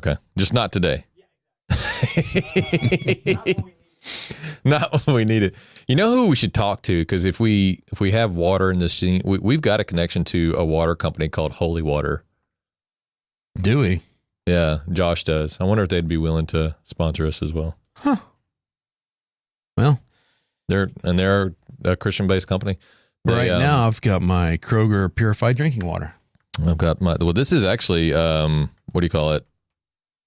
Okay, just not today. Not when we need it. You know who we should talk to? Because if we have water in this scene, we've got a connection to a water company called Holy Water. Do we? Yeah, Josh does. I wonder if they'd be willing to sponsor us as well. Huh. Well, they're a Christian-based company. Now I've got my Kroger purified drinking water. I've got this is actually, what do you call it?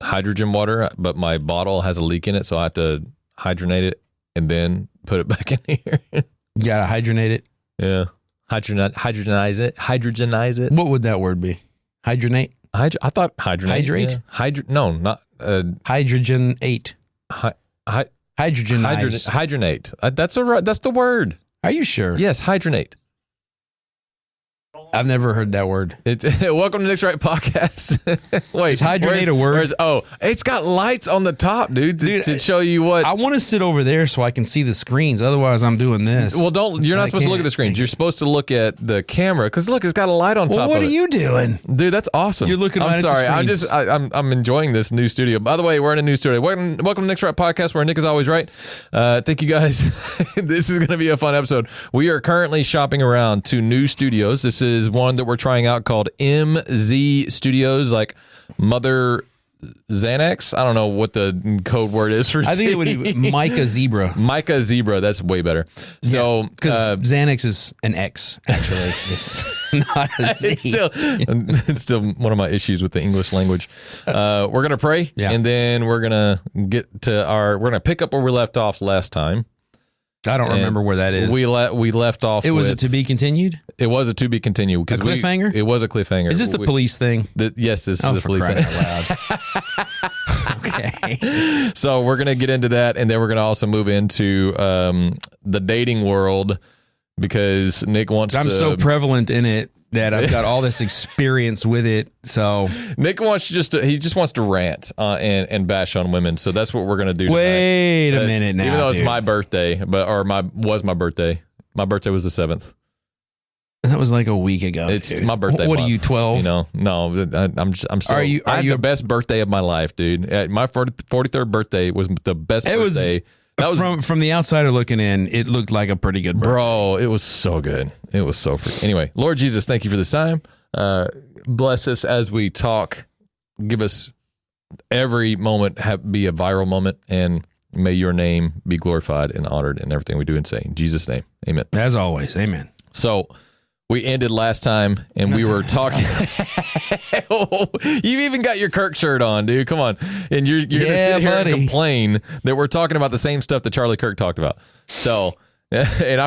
Hydrogen water, but my bottle has a leak in it, so I have to hydronate it and then put it back in here. You gotta hydronate it? Yeah. Hydrogenize it. What would that word be? Hydronate? I thought hydronate. Hydrate? Yeah. No, not... Hydrogenate. Hydrogenize. Hydronate. That's the word. Are you sure? Yes, hydronate. I've never heard that word. Welcome to Nick's Right Podcast. Wait, is hydronate a word? It's got lights on the top, dude, to show you what. I want to sit over there so I can see the screens. Otherwise, I'm doing this. Well, you're not supposed to look at the screens. You're supposed to look at the camera because look, it's got a light on top. Well, what of are you doing, dude? That's awesome. You're looking. I'm sorry. I'm enjoying this new studio. By the way, we're in a new studio. Welcome to Nick's Right Podcast, where Nick is always right. Thank you guys. This is going to be a fun episode. We are currently shopping around to new studios. This is one that we're trying out called MZ Studios, like Mother Xanax. I don't know what the code word is for. I think it would be Micah Zebra. Micah Zebra. That's way better. So because Xanax is an X. Actually, it's not a Z. It's still one of my issues with the English language. We're gonna pray, and then we're gonna we're gonna pick up where we left off last time. I don't remember where that is. We left off. It was a to be continued. It was a to be continued. A cliffhanger. It was a cliffhanger. Is this the police thing? Yes, this is the police thing. Okay. So we're gonna get into that, and then we're gonna also move into the dating world because Nick wants. I'm so prevalent in it that I've got all this experience with it. So Nick wants he just wants to rant and bash on women. So that's what we're gonna do. Wait a minute now, even though it's my birthday, was my birthday. My birthday was the 7th. That was like a week ago. It's dude. my birthday. What month. are you, 12? You know, no, I'm so. I had the best birthday of my life, dude. My 43rd birthday was the best birthday. From the outsider looking in, it looked like a pretty good birthday. Bro, it was so good. It was so freaking. Anyway, Lord Jesus, thank you for this time. Bless us as we talk. Give us every moment be a viral moment, and may your name be glorified and honored in everything we do and say. In Jesus' name, amen. As always, amen. So we ended last time, and we were talking. You even got your Kirk shirt on, dude. Come on, and you're gonna sit here and complain that we're talking about the same stuff that Charlie Kirk talked about. So, and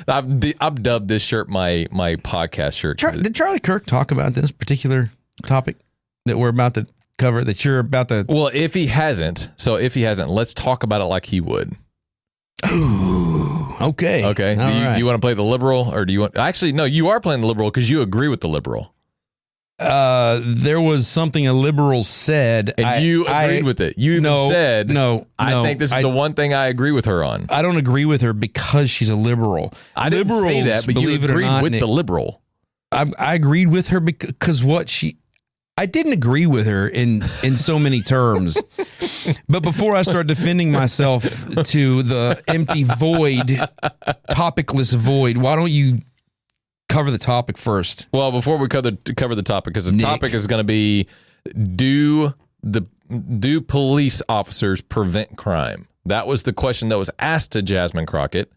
I've dubbed this shirt my podcast shirt. Did Charlie Kirk talk about this particular topic that we're about to cover? That you're about to? Well, if he hasn't, let's talk about it like he would. Ooh, okay. Okay. Do you want to play the liberal, or do you want? Actually, no. You are playing the liberal because you agree with the liberal. There was something a liberal said, and you agreed with it. You even said, "No, I think this is the one thing I agree with her on." I don't agree with her because she's a liberal. I didn't say that, but you agreed with the liberal. I agreed with her because I didn't agree with her in so many terms. But before I start defending myself to the empty void, topicless void, why don't you cover the topic first? Well, before we cover the topic, because the topic is going to be, do police officers prevent crime? That was the question that was asked to Jasmine Crockett,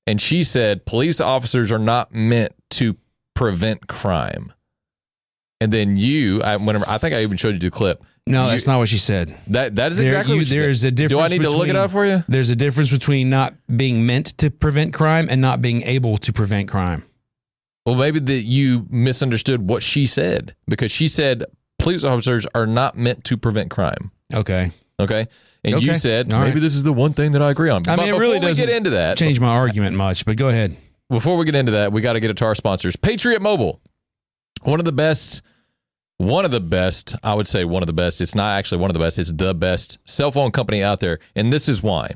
and she said police officers are not meant to prevent crime. And then I think I even showed you the clip. No, that's not what she said. That is exactly what she said. There's a difference. Do I need to look it up for you? There's a difference between not being meant to prevent crime and not being able to prevent crime. Well, maybe that you misunderstood what she said, because she said police officers are not meant to prevent crime. Okay. And you said maybe this is the one thing that I agree on. I mean, it really doesn't get into that. Change my argument much, but go ahead. Before we get into that, we got to get it to our sponsors. Patriot Mobile. One of the best, I would say one of the best. It's not actually one of the best. It's the best cell phone company out there. And this is why.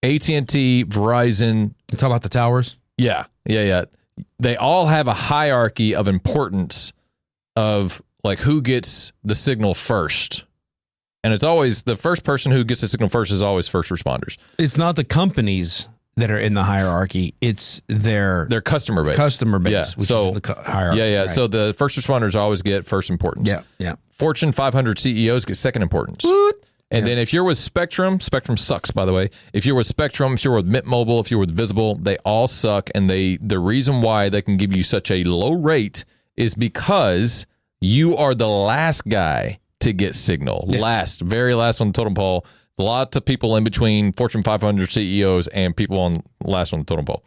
AT&T, Verizon. You talk about the towers? Yeah. They all have a hierarchy of importance of like who gets the signal first. And it's always the first person who gets the signal first is always first responders. It's not the companies that are in the hierarchy. It's their customer base. Which is in the hierarchy. Yeah. Right. So the first responders always get first importance. Yeah. Fortune 500 CEOs get second importance. And then if you're with Spectrum sucks, by the way. If you're with Spectrum, if you're with Mint Mobile, if you're with Visible, they all suck. And the reason why they can give you such a low rate is because you are the last guy to get signal. Very last on the totem pole. Lots of people in between Fortune 500 CEOs and people on last on the totem pole.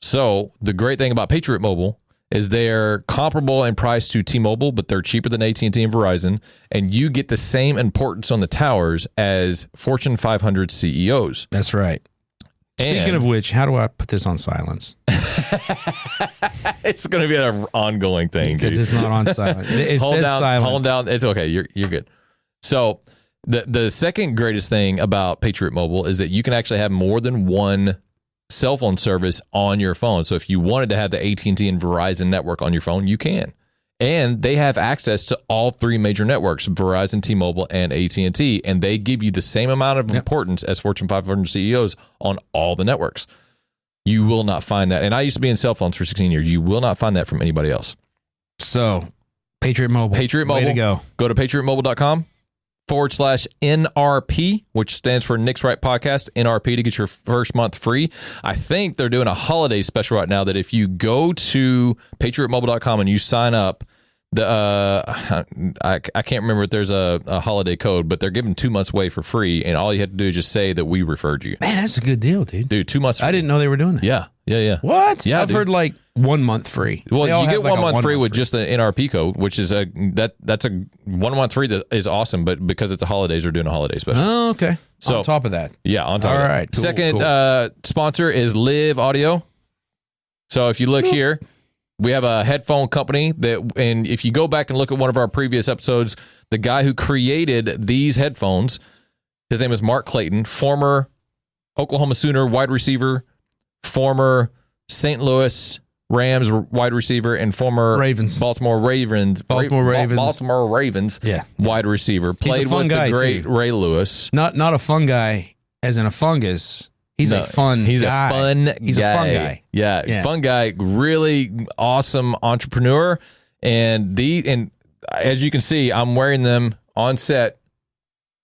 So the great thing about Patriot Mobile is they're comparable in price to T-Mobile, but they're cheaper than AT&T and Verizon, and you get the same importance on the towers as Fortune 500 CEOs. That's right. Speaking of which, how do I put this on silence? It's going to be an ongoing thing, because it's not on silent. It says silent. Hold down. It's okay. You're good. So the second greatest thing about Patriot Mobile is that you can actually have more than one cell phone service on your phone. So if you wanted to have the AT&T and Verizon network on your phone, you can. And they have access to all three major networks, Verizon, T-Mobile, and AT&T, and they give you the same amount of importance as Fortune 500 CEOs on all the networks. You will not find that. And I used to be in cell phones for 16 years. You will not find that from anybody else. So, Patriot Mobile. Way to go. Go to patriotmobile.com/NRP, which stands for Nick's Right Podcast, NRP, to get your first month free. I think they're doing a holiday special right now that if you go to patriotmobile.com and you sign up, I can't remember if there's a holiday code, but they're giving 2 months away for free, and all you have to do is just say that we referred you. Man, that's a good deal, dude. Dude, 2 months free. I didn't know they were doing that. Yeah. What? Yeah, I've heard like 1 month free. Well, you get 1 month free with just an NRP code, which is that's a 1 month free that is awesome, but because it's the holidays, they're doing a holiday special. Oh, okay. So on top of that. Yeah, on top of that. All right. Cool, Second sponsor is Live Audio. So if you look here, we have a headphone company and if you go back and look at one of our previous episodes, the guy who created these headphones, his name is Mark Clayton, former Oklahoma Sooner wide receiver, former St. Louis Rams wide receiver, and former Baltimore Ravens wide receiver. Played with the great Ray Lewis. Not a fun guy as in a fungus. He's a fun guy. He's a fun guy. Yeah, fun guy. Really awesome entrepreneur. And as you can see, I'm wearing them on set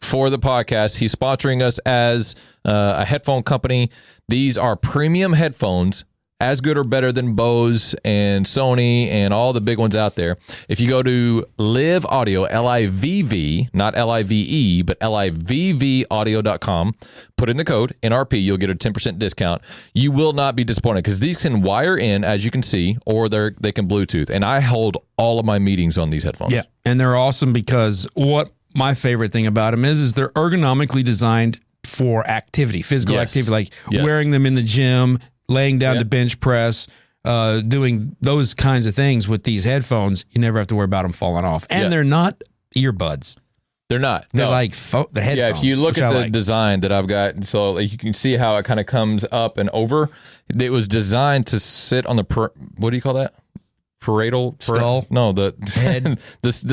for the podcast. He's sponsoring us as a headphone company. These are premium headphones, as good or better than Bose and Sony and all the big ones out there. If you go to Live Audio, LIVV, not LIVE, but LIVV audio.com, put in the code NRP, you'll get a 10% discount. You will not be disappointed because these can wire in, as you can see, or they can Bluetooth. And I hold all of my meetings on these headphones. Yeah, and they're awesome because what my favorite thing about them is they're ergonomically designed for activity, physical activity, like wearing them in the gym, laying down to bench press, doing those kinds of things with these headphones. You never have to worry about them falling off. And they're not earbuds. They're not. They're like the headphones. Yeah, if you look at the design that I've got, so you can see how it kind of comes up and over. It was designed to sit on the, what do you call that? Parietal skull? No, the head. this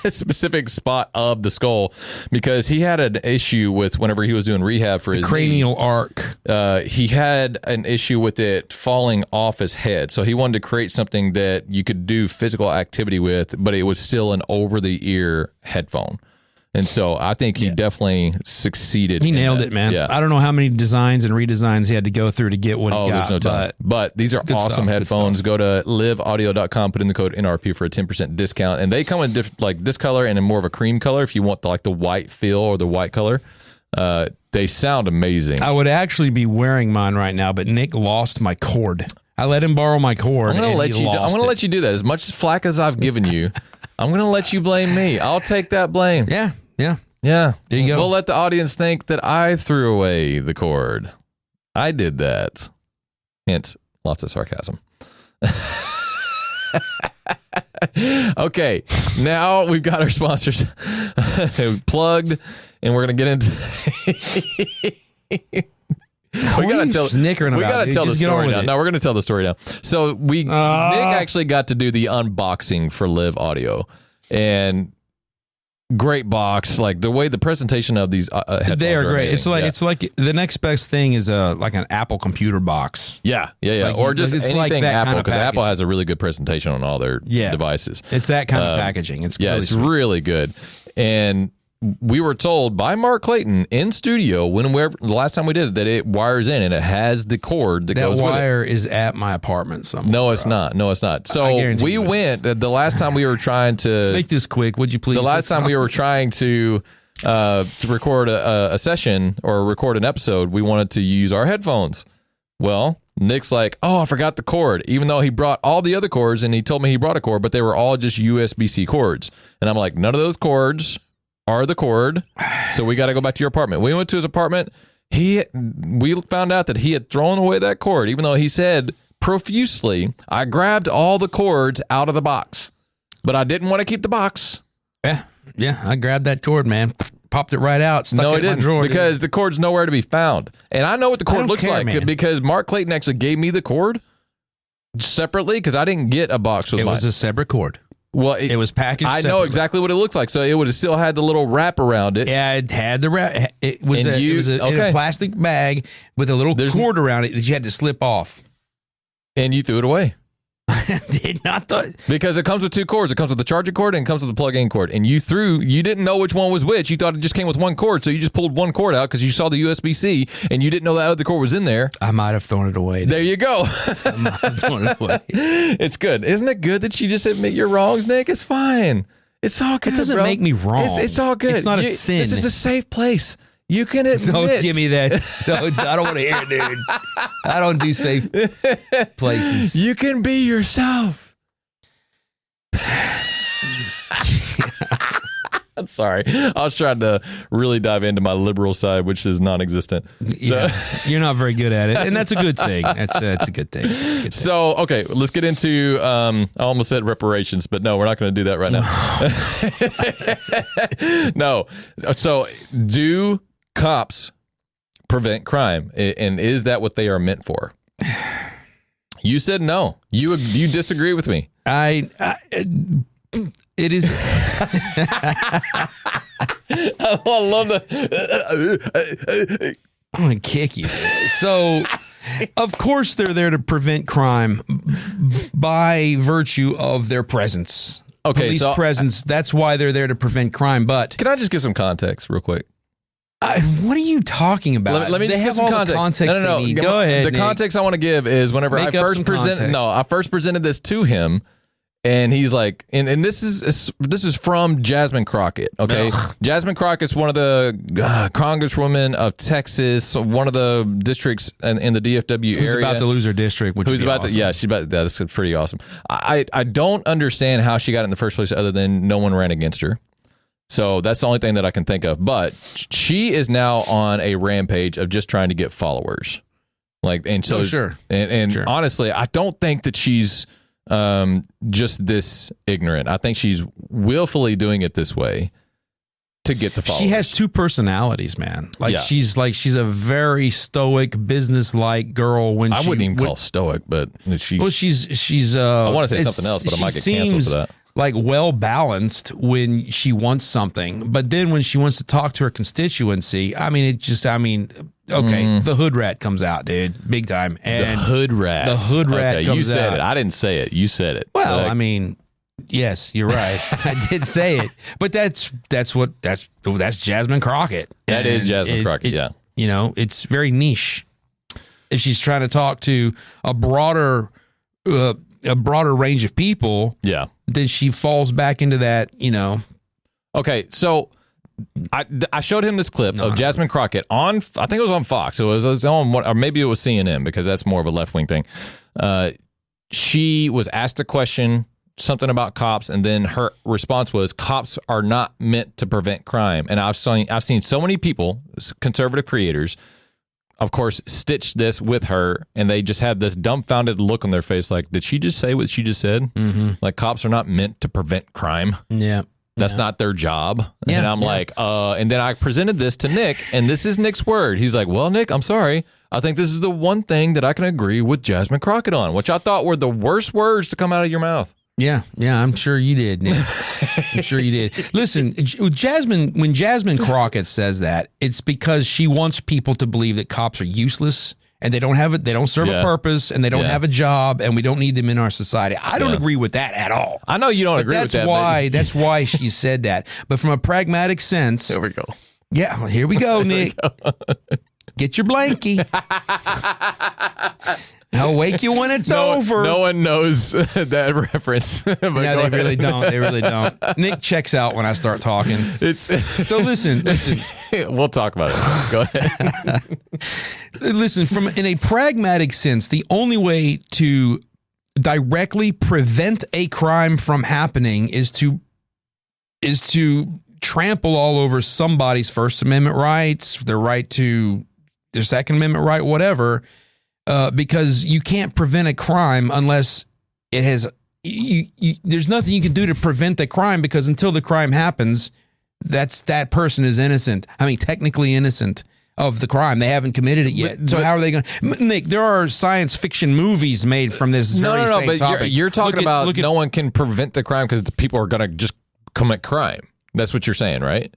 specific spot of the skull, because he had an issue with whenever he was doing rehab for his cranial arc. He had an issue with it falling off his head, so he wanted to create something that you could do physical activity with, but it was still an over the ear headphone. And so I think he definitely succeeded. He nailed it, man. Yeah. I don't know how many designs and redesigns he had to go through to get what he got. There's no time. But these are awesome headphones. Go to liveaudio.com, put in the code NRP for a 10% discount. And they come in like this color and in more of a cream color if you want the white feel or the white color. They sound amazing. I would actually be wearing mine right now, but Nick lost my cord. I let him borrow my cord. I'm going to let you do that. As much flack as I've given you, I'm going to let you blame me. I'll take that blame. Yeah. There you go. We'll let the audience think that I threw away the cord. I did that. Hence, lots of sarcasm. Okay, now we've got our sponsors plugged, and we're going to get into... We gotta tell the story now. No, we're gonna tell the story now. So Nick actually got to do the unboxing for Live Audio, and great box. Like the way the presentation of these headphones they are great. amazing. It's like the next best thing is like an Apple computer box. Yeah. Like Or just it's anything like that Apple, kind of because Apple package. has a really good presentation on all their devices. It's that kind of packaging. It's really it's sweet. really good. And we were told by Mark Clayton in studio the last time we did it, that it wires in and it has the cord that goes with it. That wire is at my apartment somewhere. No, it's not. No, it's not. So we went the last time we were trying to make this quick. Would you please? The last time we were trying to record a session or record an episode, we wanted to use our headphones. Well, Nick's like, oh, I forgot the cord, even though he brought all the other cords and he told me he brought a cord, but they were all just USB-C cords. And I'm like, none of those cords are the cord, so we got to go back to your apartment. We went to his apartment. We found out that he had thrown away that cord, even though he said profusely, I grabbed all the cords out of the box, but I didn't want to keep the box. Yeah, I grabbed that cord, man. Popped it right out. Stuck it in my drawer. Because the cord's nowhere to be found. And I know what the cord looks like, man. because Mark Clayton actually gave me the cord separately, because I didn't get a box with mine. It was a separate cord. Well, it was packaged I know separately. exactly what it looks like. So it would have still had the little wrap around it. Yeah, it had the wrap. It was And in a plastic bag with a little cord around it that you had to slip off. And you threw it away. Did not because it comes with two cords. It comes with the charging cord and it comes with the plug-in cord. And you didn't know which one was which. You thought it just came with one cord, so you just pulled one cord out because you saw the USB-C and you didn't know that other cord was in there. I might have thrown it away. There you go. I might have thrown it away. It's good. Isn't it good that you just admit your wrongs, Nick? It's fine. It's all good. It doesn't make me wrong. It's all good. It's not a sin. This is a safe place. You can admit. Don't give me that. I don't want to hear it, dude. I don't do safe places. You can be yourself. I'm sorry. I was trying to really dive into my liberal side, which is non-existent. Yeah, you're not very good at it, and that's a good thing. That's a good thing. It's a good thing. So, okay, let's get into. I almost said reparations, but no, we're not going to do that right now. No. So, do cops prevent crime, and is that what they are meant for? You said no. You disagree with me. It is. I love that. I'm gonna kick you. So, of course, they're there to prevent crime by virtue of their presence. Okay, police presence. That's why they're there to prevent crime. But can I just give some context real quick? What are you talking about? Let me just they give have some all context. the context No. they need. Go ahead. The Nick. context I want to give is whenever I first presented this to him, and he's like, and this is from Jasmine Crockett. Okay, Jasmine Crockett's one of the congresswomen of Texas, one of the districts in the DFW area. Who's about to lose her district? Who's about awesome. to? Yeah, she's about. That's pretty awesome. I don't understand how she got in the first place, other than no one ran against her. So that's the only thing that I can think of. But she is now on a rampage of just trying to get followers. Sure. Honestly, I don't think that she's just this ignorant. I think she's willfully doing it this way to get the followers. She has two personalities, man. She's a very stoic, business-like girl. I wouldn't even call stoic, but she's. Well, she's. I want to say something else, but I might get canceled for that. Like well balanced when she wants something, but then when she wants to talk to her constituency, the hood rat comes out, dude, big time. And the hood rat comes out. You said it. I didn't say it. You said it. Well, yes, you're right. I did say it, but that's Jasmine Crockett. That is Jasmine Crockett. Yeah, it's very niche. If she's trying to talk to a broader range of people, then she falls back into that, Okay, so I showed him this clip of Jasmine Crockett on, I think it was on Fox. It was on, or maybe it was CNN, because that's more of a left-wing thing. She was asked a question, something about cops, and then her response was, cops are not meant to prevent crime. And I've seen so many people, conservative creators, of course, stitch this with her, and they just had this dumbfounded look on their face like, did she just say what she just said? Mm-hmm. Like, cops are not meant to prevent crime. Yeah. That's not their job. And I'm like, and then I presented this to Nick, and this is Nick's word. He's like, well, Nick, I'm sorry. I think this is the one thing that I can agree with Jasmine Crockett on, which I thought were the worst words to come out of your mouth. Yeah, I'm sure you did, Nick. I'm sure you did. Listen, when Jasmine Crockett says that, it's because she wants people to believe that cops are useless and they don't serve a purpose, and they don't have a job, and we don't need them in our society. I don't agree with that at all. I know you don't agree with that. That's why she said that. But from a pragmatic sense, there we go. Yeah, well, here we go, Nick. Get your blankie. I'll wake you when it's over. No one knows that reference. Yeah, they really don't. They really don't. Nick checks out when I start talking. So listen. We'll talk about it. Go ahead. Listen, in a pragmatic sense, the only way to directly prevent a crime from happening is to trample all over somebody's First Amendment rights, their right to their Second Amendment right, whatever. Because you can't prevent a crime unless it has. There's nothing you can do to prevent the crime, because until the crime happens, that person is innocent. I mean, technically innocent of the crime. They haven't committed it yet. So how are they going to? Nick, there are science fiction movies made from this very same topic. You're talking about no one can prevent the crime because the people are going to just commit crime. That's what you're saying, right?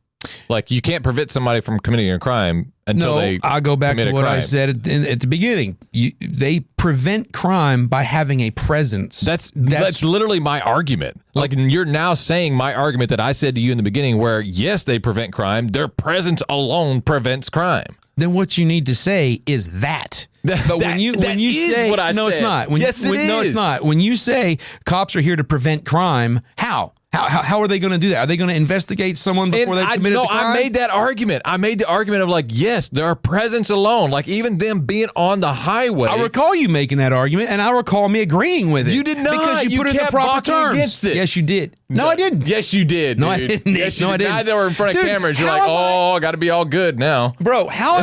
Like, you can't prevent somebody from committing a crime until they I go back to what I said at the beginning. They prevent crime by having a presence. That's literally my argument. Like, you're now saying my argument that I said to you in the beginning, where yes, they prevent crime. Their presence alone prevents crime. Then what you need to say is that. But when you say what I said. It's not. Yes, it is. No, it's not. When you say cops are here to prevent crime, how? How are they going to do that? Are they going to investigate someone before they've committed the crime? I made that argument. I made the argument of, like, yes, their presence alone, like even them being on the highway. I recall you making that argument, and I recall me agreeing with it. You did not. Because you put it in the proper terms. Against it. Yes, you did. No, I didn't. Yes, you did. No, I didn't. Yes, you no, did. I didn't. Now they were in front of cameras. You're like, I got to be all good now. Bro, how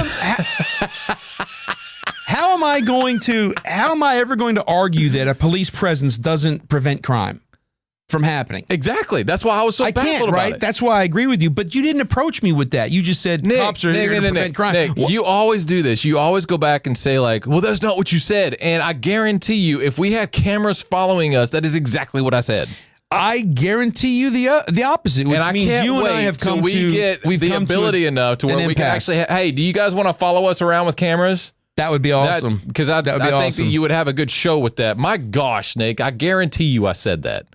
am I ever going to argue that a police presence doesn't prevent crime from happening? Exactly. That's why I was so baffled about it. That's why I agree with you. But you didn't approach me with that. You just said cops are here to prevent crime. Nick, you always do this. You always go back and say, like, well, that's not what you said. And I guarantee you, if we had cameras following us, that is exactly what I said. I guarantee you the opposite, which means you and I have come the ability enough to where we can actually. Hey, do you guys want to follow us around with cameras? That would be awesome. Because I think that you would have a good show with that. My gosh, Nick, I guarantee you I said that.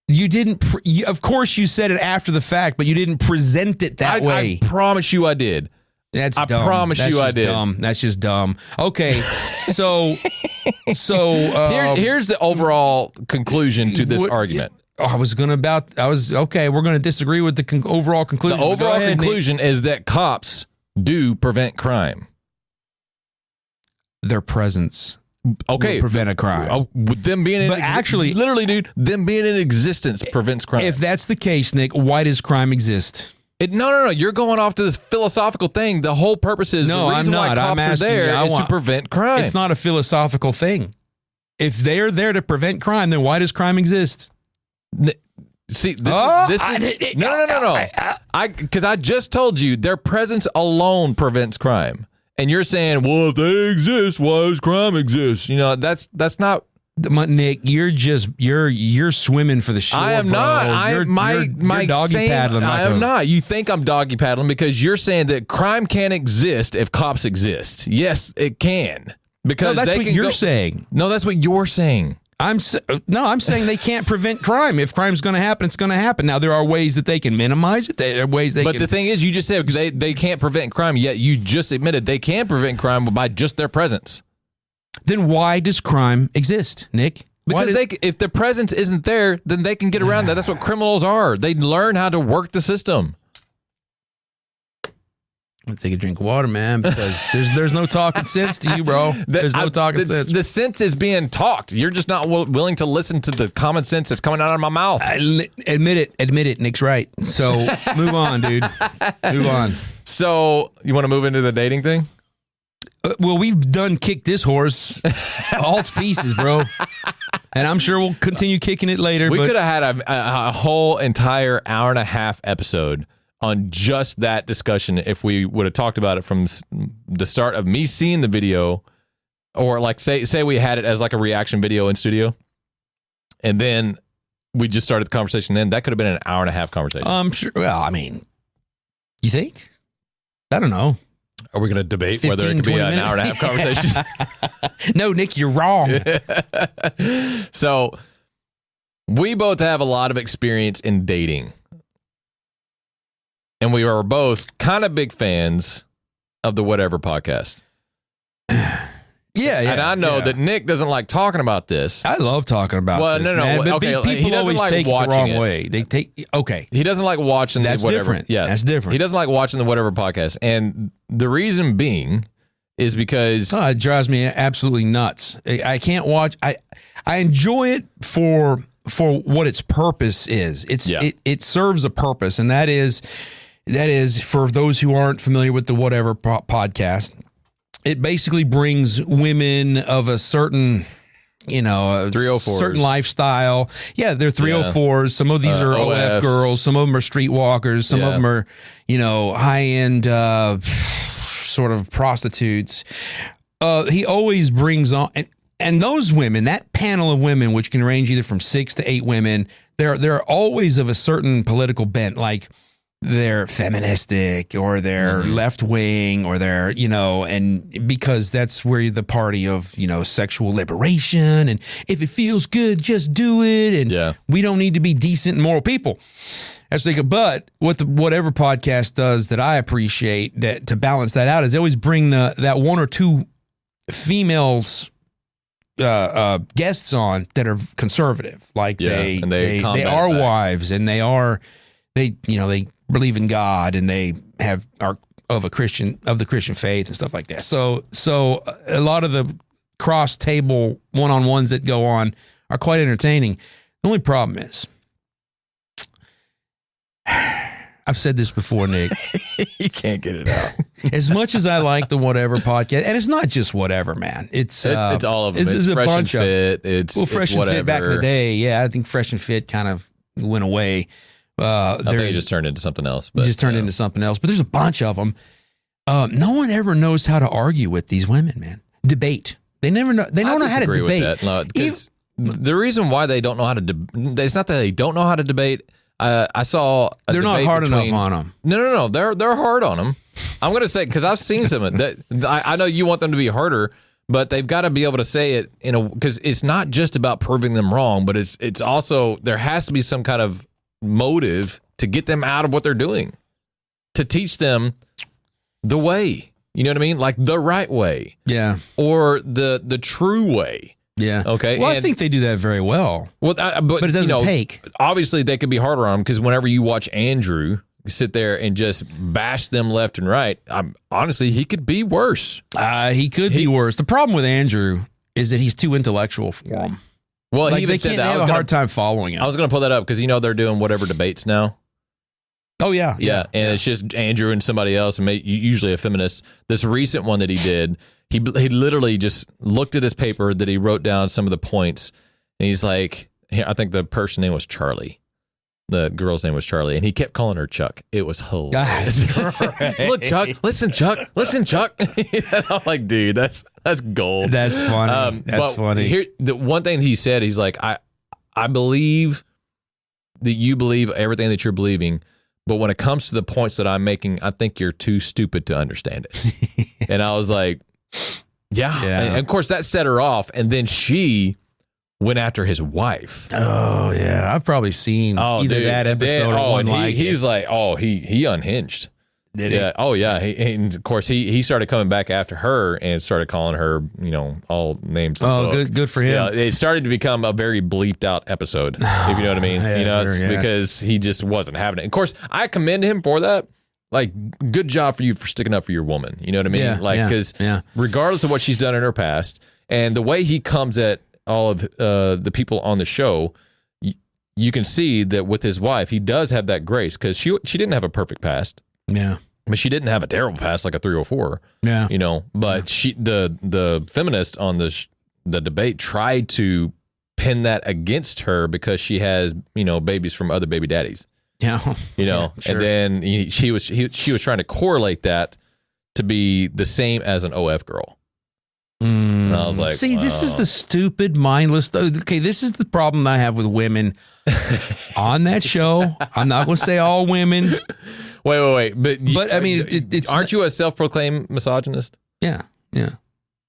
You didn't. Of course, you said it after the fact, but you didn't present it that way. I promise you I did. That's dumb. I promise you I did. Dumb. That's just dumb. Okay, so here's the overall conclusion to this argument. We're going to disagree with the overall conclusion. The overall conclusion is that cops do prevent crime. Their presence. Okay, prevent a crime. With them being literally, dude, them being in existence prevents crime. If that's the case, Nick, why does crime exist? No. You're going off to this philosophical thing. The whole purpose is the reason why cops are there is to prevent crime. It's not a philosophical thing. If they're there to prevent crime, then why does crime exist? See, this is no. Because I just told you their presence alone prevents crime. And you're saying, well, if they exist, why does crime exist? You know, that's not. Nick, you're swimming for the shore. I am not. You're doggy paddling. I am not. You think I'm doggy paddling because you're saying that crime can't exist if cops exist. Yes, it can. Because that's what you're saying. No, that's what you're saying. I'm saying they can't prevent crime. If crime's going to happen, it's going to happen. Now, there are ways that they can minimize it. There are ways they can. But the thing is, you just said they can't prevent crime, yet you just admitted they can prevent crime by just their presence. Then why does crime exist, Nick? Because if the presence isn't there, then they can get around that. That's what criminals are. They learn how to work the system. Let's take a drink of water, man, because there's no talking sense to you, bro. There's no talking sense. The sense is being talked. You're just not willing to listen to the common sense that's coming out of my mouth. Admit it. Nick's right. So move on, dude. Move on. So you want to move into the dating thing? Well, we've done kicked this horse all to pieces, bro. And I'm sure we'll continue kicking it later. We could have had a whole entire hour and a half episode on just that discussion if we would have talked about it from the start of me seeing the video, or like say we had it as like a reaction video in studio, And then we just started the conversation. Then that could have been an hour and a half conversation. Sure. Well, I mean, you think? I don't know. Are we going to debate whether it could be an hour and a half conversation? No, Nick, you're wrong. So we both have a lot of experience in dating. And we are both kind of big fans of the Whatever podcast. Yeah. And I know that Nick doesn't like talking about this. I love talking about this. Man. But okay, people he doesn't always like take it the watching wrong it. way. They take He doesn't like watching That's the Whatever. different. Yeah, that's different. He doesn't like watching the Whatever podcast, and the reason being is because it drives me absolutely nuts. I can't watch. I enjoy it for what its purpose is. It serves a purpose, and that is for those who aren't familiar with the Whatever podcast. It basically brings women of a certain, 304s. certain lifestyle. Yeah, they're 304s. Some of these are OF girls. Some of them are streetwalkers. Some of them are, high-end sort of prostitutes. He always brings on, and those women, that panel of women, which can range either from 6 to 8 women, they're always of a certain political bent, like they're feministic or they're left wing or they're, and because that's where the party of, sexual liberation. And if it feels good, just do it. And we don't need to be decent and moral people. That's like, but what the Whatever podcast does that I appreciate that to balance that out is they always bring that one or two females guests on that are conservative. Like they are wives and they believe in God and they are of the Christian faith and stuff like that. So a lot of the cross table one-on-ones that go on are quite entertaining. The only problem is, I've said this before, Nick. You can't get it out. As much as I like the Whatever podcast, and it's not just Whatever, man. It's all of them. It's Fresh and Fit. It's Fresh and Fit back in the day. Yeah, I think Fresh and Fit kind of went away. I think it just turned into something else. But, into something else. But there's a bunch of them. No one ever knows how to argue with these women, man. Debate. They never know. They don't know how to debate. With that. No, the reason why they don't know how to it's not that they don't know how to debate. I saw they're not hard enough on them. No. They're hard on them. I'm going to say, because I've seen some of that. I know you want them to be harder, but they've got to be able to say it because it's not just about proving them wrong, but it's also there has to be some kind of motive to get them out of what they're doing, to teach them the way, you know what I mean? Like the right way. Yeah. Or the true way. Yeah. Okay. Well, I think they do that very well. Well, but it doesn't take. Obviously, they could be harder on them because whenever you watch Andrew sit there and just bash them left and right, honestly, he could be worse. He could be worse. The problem with Andrew is that he's too intellectual for them. Well, he even said that. They have a hard time following it. I was going to pull that up because they're doing Whatever debates now. Oh yeah, and it's just Andrew and somebody else, and usually a feminist. This recent one that he did, he literally just looked at his paper that he wrote down some of the points, and he's like, I think the person's name was Charlie. The girl's name was Charlie, and he kept calling her Chuck. It was hilarious. Look, Chuck. Listen, Chuck. And I'm like, dude, that's gold. That's funny. That's funny. Here, the one thing he said, he's like, I believe that you believe everything that you're believing, but when it comes to the points that I'm making, I think you're too stupid to understand it. And I was like, yeah. And of course, that set her off, and then she went after his wife. Oh yeah, I've probably seen that episode or one like he's like, he unhinged. Did he? Yeah. Oh yeah. And of course he started coming back after her and started calling her, all names. Oh, good for him. Yeah, it started to become a very bleeped out episode, if you know what I mean. Because he just wasn't having it. Of course, I commend him for that. Like, good job for you for sticking up for your woman. You know what I mean? Yeah, because regardless of what she's done in her past, and the way he comes at all of the people on the show, you can see that with his wife, he does have that grace because she didn't have a perfect past. Yeah. But she didn't have a terrible past like a 304. Yeah. But she the feminist on the debate tried to pin that against her because she has, babies from other baby daddies. Yeah. Sure. And then she was trying to correlate that to be the same as an OF girl. And I was like, see, this is the stupid, mindless. Okay, this is the problem I have with women on that show. I'm not going to say all women. Wait. But I mean, it's aren't you a self-proclaimed misogynist? Yeah.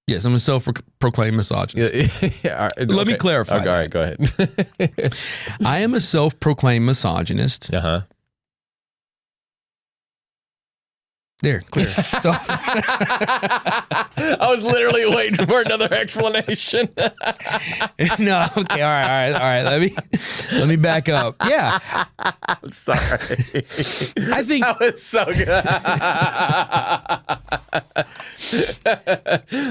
Yes, I'm a self-proclaimed misogynist. Let me clarify. Okay, all right, go ahead. I am a self-proclaimed misogynist. Uh-huh. There, clear. So I was literally waiting for another explanation. No, okay, all right. Let me back up. Yeah, I'm sorry. I think that was so good.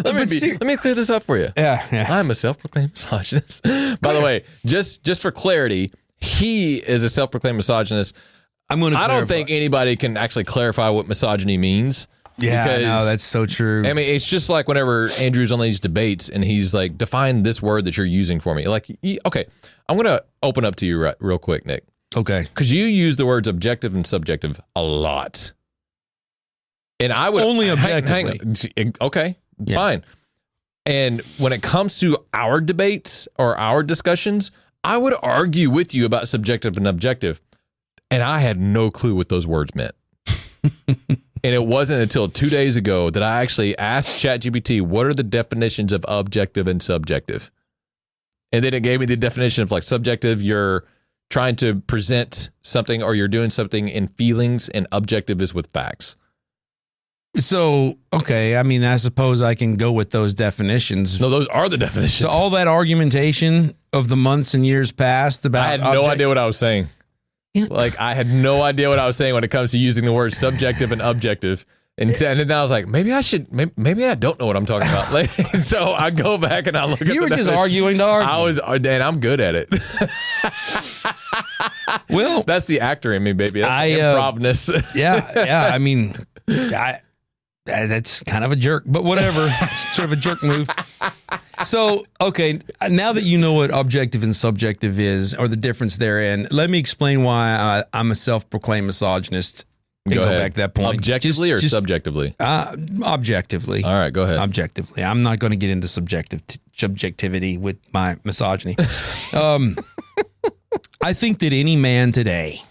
Let me clear this up for you. Yeah. I'm a self-proclaimed misogynist. By the way, just for clarity, he is a self-proclaimed misogynist. I don't think anybody can actually clarify what misogyny means. Yeah, no, that's so true. I mean, it's just like whenever Andrew's on these debates and he's like, define this word that you're using for me. Like, okay, I'm going to open up to you real quick, Nick. Okay. Because you use the words objective and subjective a lot. And I would... Only objectively. Okay, fine. And when it comes to our debates or our discussions, I would argue with you about subjective and objective. And I had no clue what those words meant. And it wasn't until 2 days ago that I actually asked ChatGPT, what are the definitions of objective and subjective? And then it gave me the definition of like subjective, you're trying to present something or you're doing something in feelings, and objective is with facts. So, okay, I mean, I suppose I can go with those definitions. No, those are the definitions. So all that argumentation of the months and years past about... I had no idea what I was saying. Like, I had no idea what I was saying when it comes to using the words subjective and objective. And then I was like, maybe I don't know what I'm talking about. Like, so I go back and I look at You the were just definition. arguing to argue. I was, and I'm good at it. Well, that's the actor in me, baby. That's the improvness. Yeah. I mean, that's kind of a jerk, but whatever. It's sort of a jerk move. So, okay, now that you know what objective and subjective is, or the difference therein, let me explain why I'm a self-proclaimed misogynist. Go back to that point. Objectively or subjectively? Objectively. All right, go ahead. Objectively. I'm not going to get into subjectivity with my misogyny. I think that any man today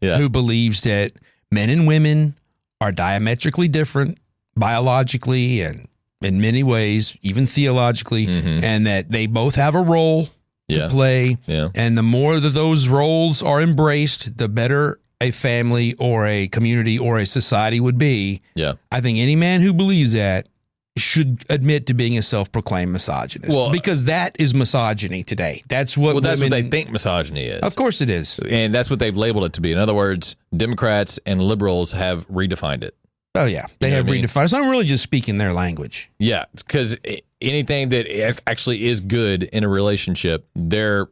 who believes that men and women are diametrically different biologically and in many ways, even theologically, and that they both have a role to play. Yeah. And the more that those roles are embraced, the better a family or a community or a society would be. Yeah. I think any man who believes that should admit to being a self-proclaimed misogynist. Well, because that is misogyny today. That's what that's what they think misogyny is. Of course it is. And that's what they've labeled it to be. In other words, Democrats and liberals have redefined it. Oh, yeah. They have redefined it. So I'm really just speaking their language. Yeah, because anything that actually is good in a relationship, they're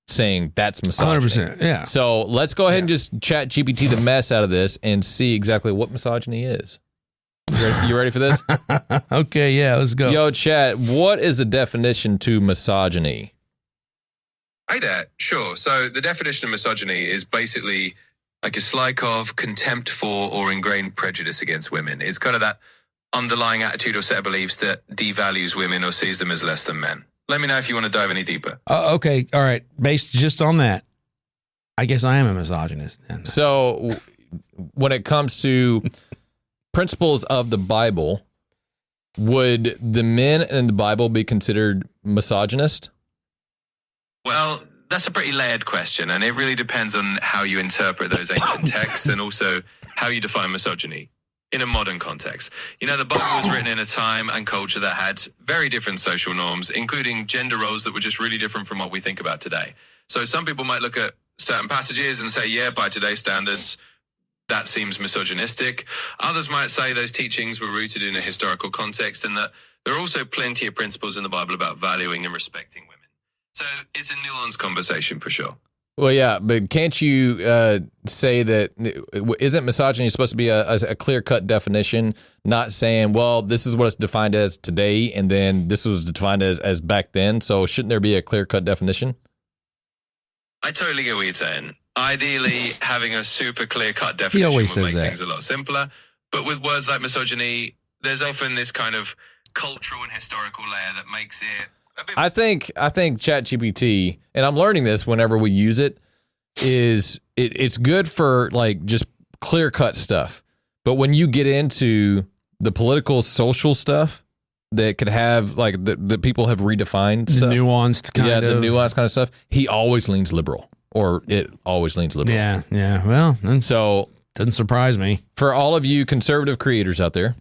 saying that's misogyny. 100%. Yeah. So let's go ahead and just chat GPT the mess out of this and see exactly what misogyny is. You ready for this? Okay, yeah, let's go. Yo, chat, what is the definition to misogyny? Hi there. Sure. So the definition of misogyny is basically like a dislike of, contempt for, or ingrained prejudice against women. It's kind of that underlying attitude or set of beliefs that devalues women or sees them as less than men. Let me know if you want to dive any deeper. Okay. All right. Based just on that, I guess I am a misogynist then. So when it comes to principles of the Bible, would the men in the Bible be considered misogynist? Well, that's a pretty layered question, and it really depends on how you interpret those ancient texts and also how you define misogyny in a modern context. You know, the Bible was written in a time and culture that had very different social norms, including gender roles that were just really different from what we think about today. So some people might look at certain passages and say, yeah, by today's standards, that seems misogynistic. Others might say those teachings were rooted in a historical context and that there are also plenty of principles in the Bible about valuing and respecting women. So it's a nuanced conversation for sure. Well, yeah, but can't you say that isn't misogyny supposed to be a clear-cut definition, not saying, well, this is what it's defined as today, and then this was defined as back then, so shouldn't there be a clear-cut definition? I totally get what you're saying. Ideally, having a super clear-cut definition would make things a lot simpler, but with words like misogyny, there's often this kind of cultural and historical layer that makes it a bit. I think ChatGPT, and I'm learning this whenever we use it, is it's good for like just clear cut stuff. But when you get into the political, social stuff that could have like the people have redefined stuff, the nuanced kind of, the nuanced kind of stuff, he always leans liberal, or it always leans liberal. Yeah. Well, so doesn't surprise me. For all of you conservative creators out there,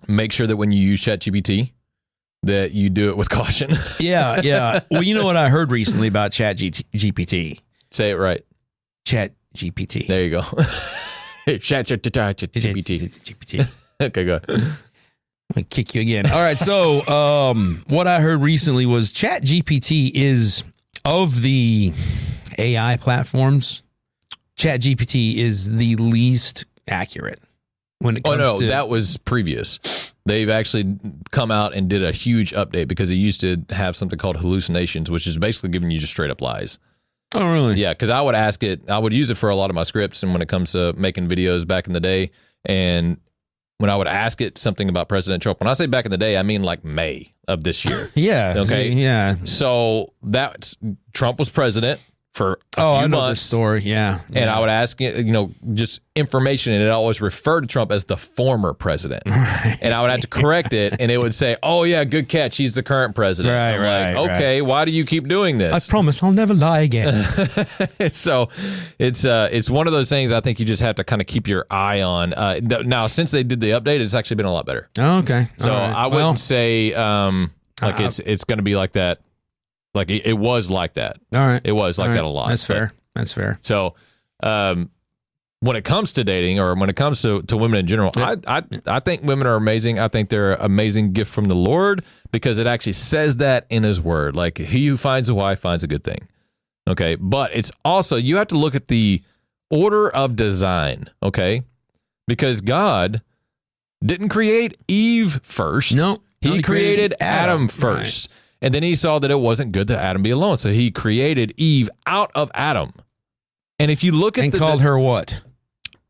make sure that when you use ChatGPT, that you do it with caution. Yeah. Well, you know what I heard recently about ChatGPT? Say it right. ChatGPT. There you go. ChatGPT. Okay, go ahead. I'm gonna kick you again. All right. So, what I heard recently was ChatGPT is, of the AI platforms, ChatGPT is the least accurate when it comes to. That was previous. They've actually come out and did a huge update because it used to have something called hallucinations, which is basically giving you just straight up lies. Oh, really? Yeah, because I would ask it, I would use it for a lot of my scripts and when it comes to making videos back in the day. And when I would ask it something about President Trump, when I say back in the day, I mean like May of this year. Yeah. Okay. Yeah. So Trump was president for a few I know months. the story. Yeah. And I would ask it, just information, and it always referred to Trump as the former president. Right. And I would have to correct it, and it would say, "Oh yeah, good catch. He's the current president." Right. Okay, why do you keep doing this? I promise I'll never lie again. So it's one of those things I think you just have to kind of keep your eye on. Now, since they did the update, it's actually been a lot better. Okay. So I wouldn't say it's going to be like that. Like it was like that. All right. It was like that a lot. That's fair. That's fair. So when it comes to dating, or when it comes to women in general, I think women are amazing. I think they're an amazing gift from the Lord, because it actually says that in his word. Like, he who finds a wife finds a good thing. Okay. But it's also, you have to look at the order of design. Okay. Because God didn't create Eve first. No. He created Adam first. Right. And then he saw that it wasn't good that Adam be alone. So he created Eve out of Adam. And if you look at called her what?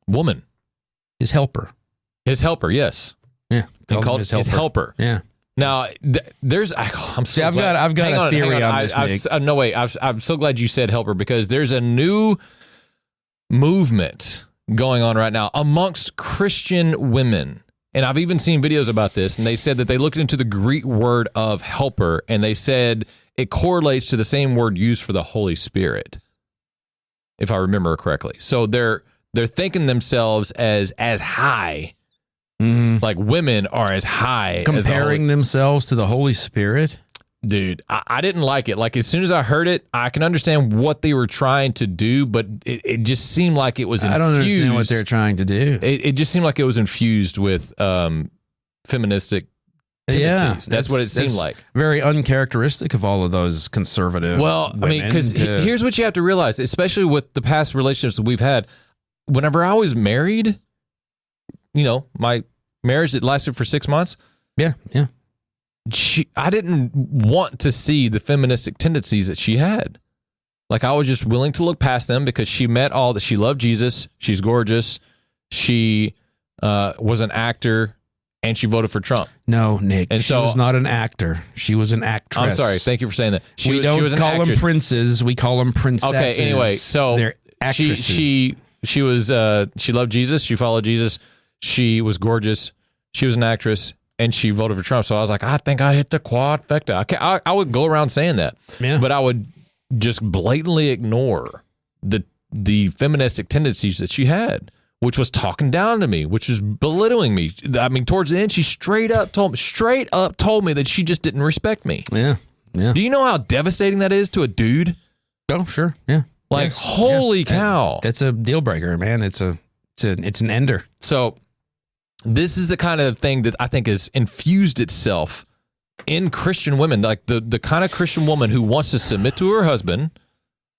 Woman. His helper. His helper, yes. Yeah. And called his helper. Yeah. Now, there's. I'm so glad. I've got a theory on this, Nick. No, wait. I'm so glad you said helper, because there's a new movement going on right now amongst Christian women. And I've even seen videos about this, and they said that they looked into the Greek word of helper, and they said it correlates to the same word used for the Holy Spirit, if I remember correctly. So they're thinking themselves as high, like women are as high, comparing themselves to the Holy Spirit. Dude, I didn't like it. Like, as soon as I heard it, I can understand what they were trying to do, but it just seemed like it was infused. I don't understand what they're trying to do. It just seemed like it was infused with feministic tendencies. Yeah, that's what it seemed like. Very uncharacteristic of all of those conservative. Well, I mean, because here's what you have to realize, especially with the past relationships that we've had. Whenever I was married, my marriage that lasted for 6 months. Yeah. I didn't want to see the feministic tendencies that she had. Like, I was just willing to look past them, because she met all that. She loved Jesus. She's gorgeous. She was an actor, and she voted for Trump. No, Nick. And she was not an actor. She was an actress. I'm sorry. Thank you for saying that. We don't call them princes. We call them princesses. Okay. Anyway, so they're actresses. She was she loved Jesus. She followed Jesus. She was gorgeous. She was an actress. And she voted for Trump. So I was like, I think I hit the quadfecta. I would go around saying that. Yeah. But I would just blatantly ignore the feministic tendencies that she had, which was talking down to me, which was belittling me. I mean, towards the end, she straight up told me that she just didn't respect me. Yeah. Do you know how devastating that is to a dude? Oh, sure. Yeah. Like, holy cow. That's a deal breaker, man. It's an ender. So this is the kind of thing that I think has infused itself in Christian women, like the kind of Christian woman who wants to submit to her husband,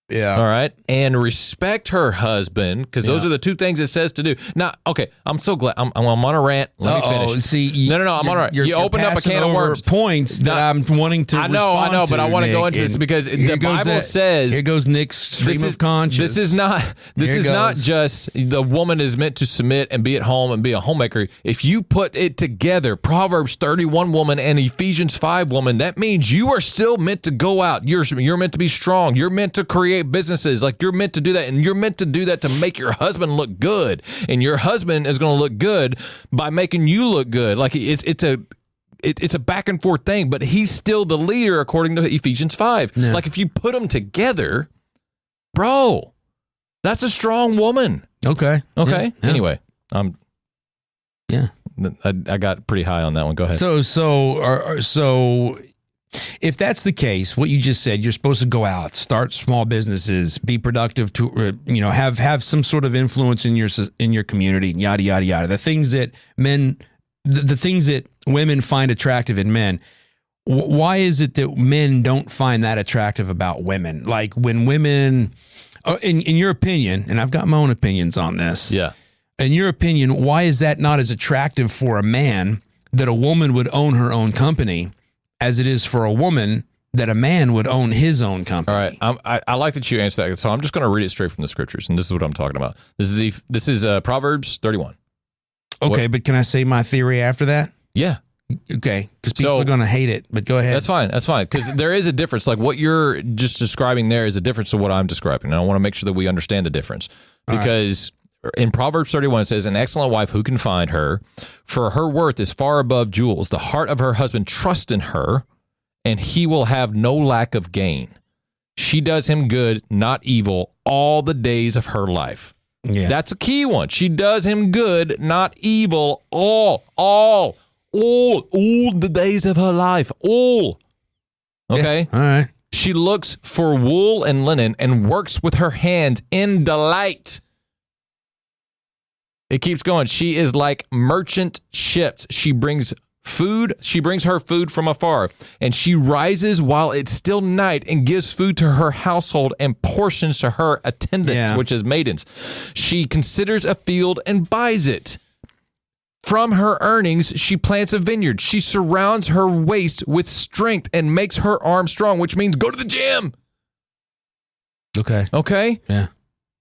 Yeah. All right. And respect her husband, because those are the two things it says to do. Now, okay, I'm so glad. I'm on a rant. Let me finish. See, no, I'm on a rant. You opened up a can of worms. Points that I'm wanting to I know, but I want to go into this because the Bible says. Here goes Nick's stream of conscience. This is not just the woman is meant to submit and be at home and be a homemaker. If you put it together, Proverbs 31 woman and Ephesians 5 woman, that means you are still meant to go out. You're meant to be strong. You're meant to create businesses. Like, you're meant to do that, and you're meant to do that to make your husband look good, and your husband is going to look good by making you look good. Like, it's a back and forth thing, but he's still the leader according to Ephesians 5. Yeah. Like, if you put them together, bro, that's a strong woman. Okay. Yeah. Anyway, yeah, I got pretty high on that one. Go ahead. So if that's the case, what you just said, you're supposed to go out, start small businesses, be productive, to have some sort of influence in your community, yada yada yada. The things that women find attractive in men. Why is it that men don't find that attractive about women? Like, when women, in your opinion, and I've got my own opinions on this. Yeah. In your opinion, why is that not as attractive for a man that a woman would own her own company as it is for a woman that a man would own his own company? All right. I like that you answered that. So I'm just going to read it straight from the scriptures, and this is what I'm talking about. This is Proverbs 31. Okay, but can I say my theory after that? Yeah. Okay, because people are going to hate it, but go ahead. That's fine. Because there is a difference. Like, what you're just describing there is a difference to what I'm describing. And I want to make sure that we understand the difference. Because in Proverbs 31, it says, an excellent wife, who can find her? For her worth is far above jewels. The heart of her husband trusts in her, and he will have no lack of gain. She does him good, not evil, all the days of her life. Yeah. That's a key one. She does him good, not evil, all the days of her life. All. Okay? Yeah. All right. She looks for wool and linen and works with her hands in delight. It keeps going. She is like merchant ships. She brings her food from afar, and she rises while it's still night and gives food to her household and portions to her attendants, which is maidens. She considers a field and buys it. From her earnings, she plants a vineyard. She surrounds her waist with strength and makes her arm strong, which means go to the gym. Okay? Yeah.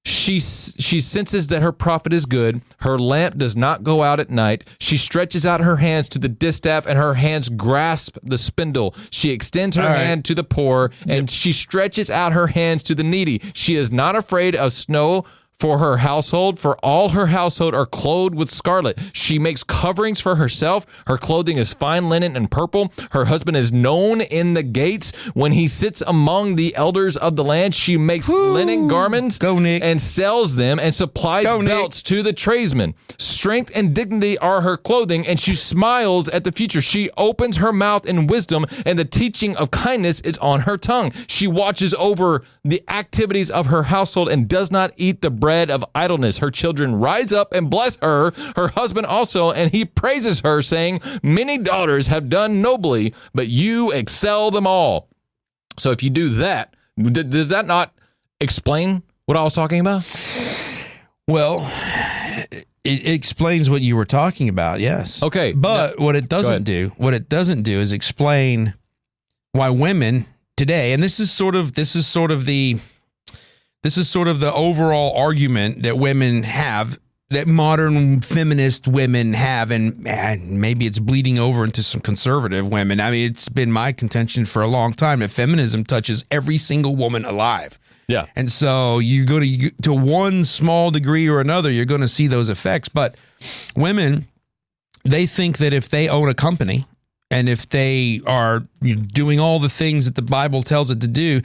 She senses that her profit is good. Her lamp does not go out at night. She stretches out her hands to the distaff, and her hands grasp the spindle. She extends her hand to the poor, and she stretches out her hands to the needy. She is not afraid of snow for her household, for all her household are clothed with scarlet. She makes coverings for herself. Her clothing is fine linen and purple. Her husband is known in the gates. When he sits among the elders of the land, she makes linen garments and sells them and supplies belts to the tradesmen. Strength and dignity are her clothing, and she smiles at the future. She opens her mouth in wisdom, and the teaching of kindness is on her tongue. She watches over the activities of her household and does not eat the bread of idleness. Her children rise up and bless her, her husband also, and he praises her, saying, many daughters have done nobly, but you excel them all. So if you do that, does that not explain what I was talking about? Well, it explains what you were talking about, yes. Okay. But what it doesn't do is explain why women today, and this is sort of the overall argument that women have, that modern feminist women have, and maybe it's bleeding over into some conservative women. I mean, it's been my contention for a long time that feminism touches every single woman alive. Yeah. And so you go to one small degree or another, you're going to see those effects. But women, they think that if they own a company and if they are doing all the things that the Bible tells it to do,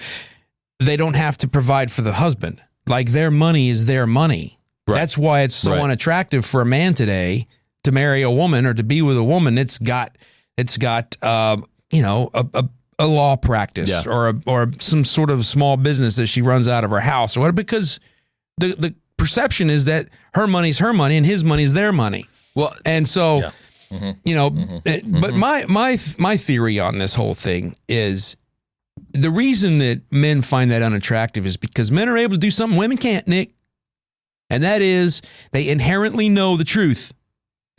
they don't have to provide for the husband. Like, their money is their money. Right. That's why it's so unattractive for a man today to marry a woman or to be with a woman. It's got a law practice or some sort of small business that she runs out of her house or whatever, because the perception is that her money's her money and his money's their money. Well, and so but my theory on this whole thing is, the reason that men find that unattractive is because men are able to do something women can't, Nick. And that is they inherently know the truth.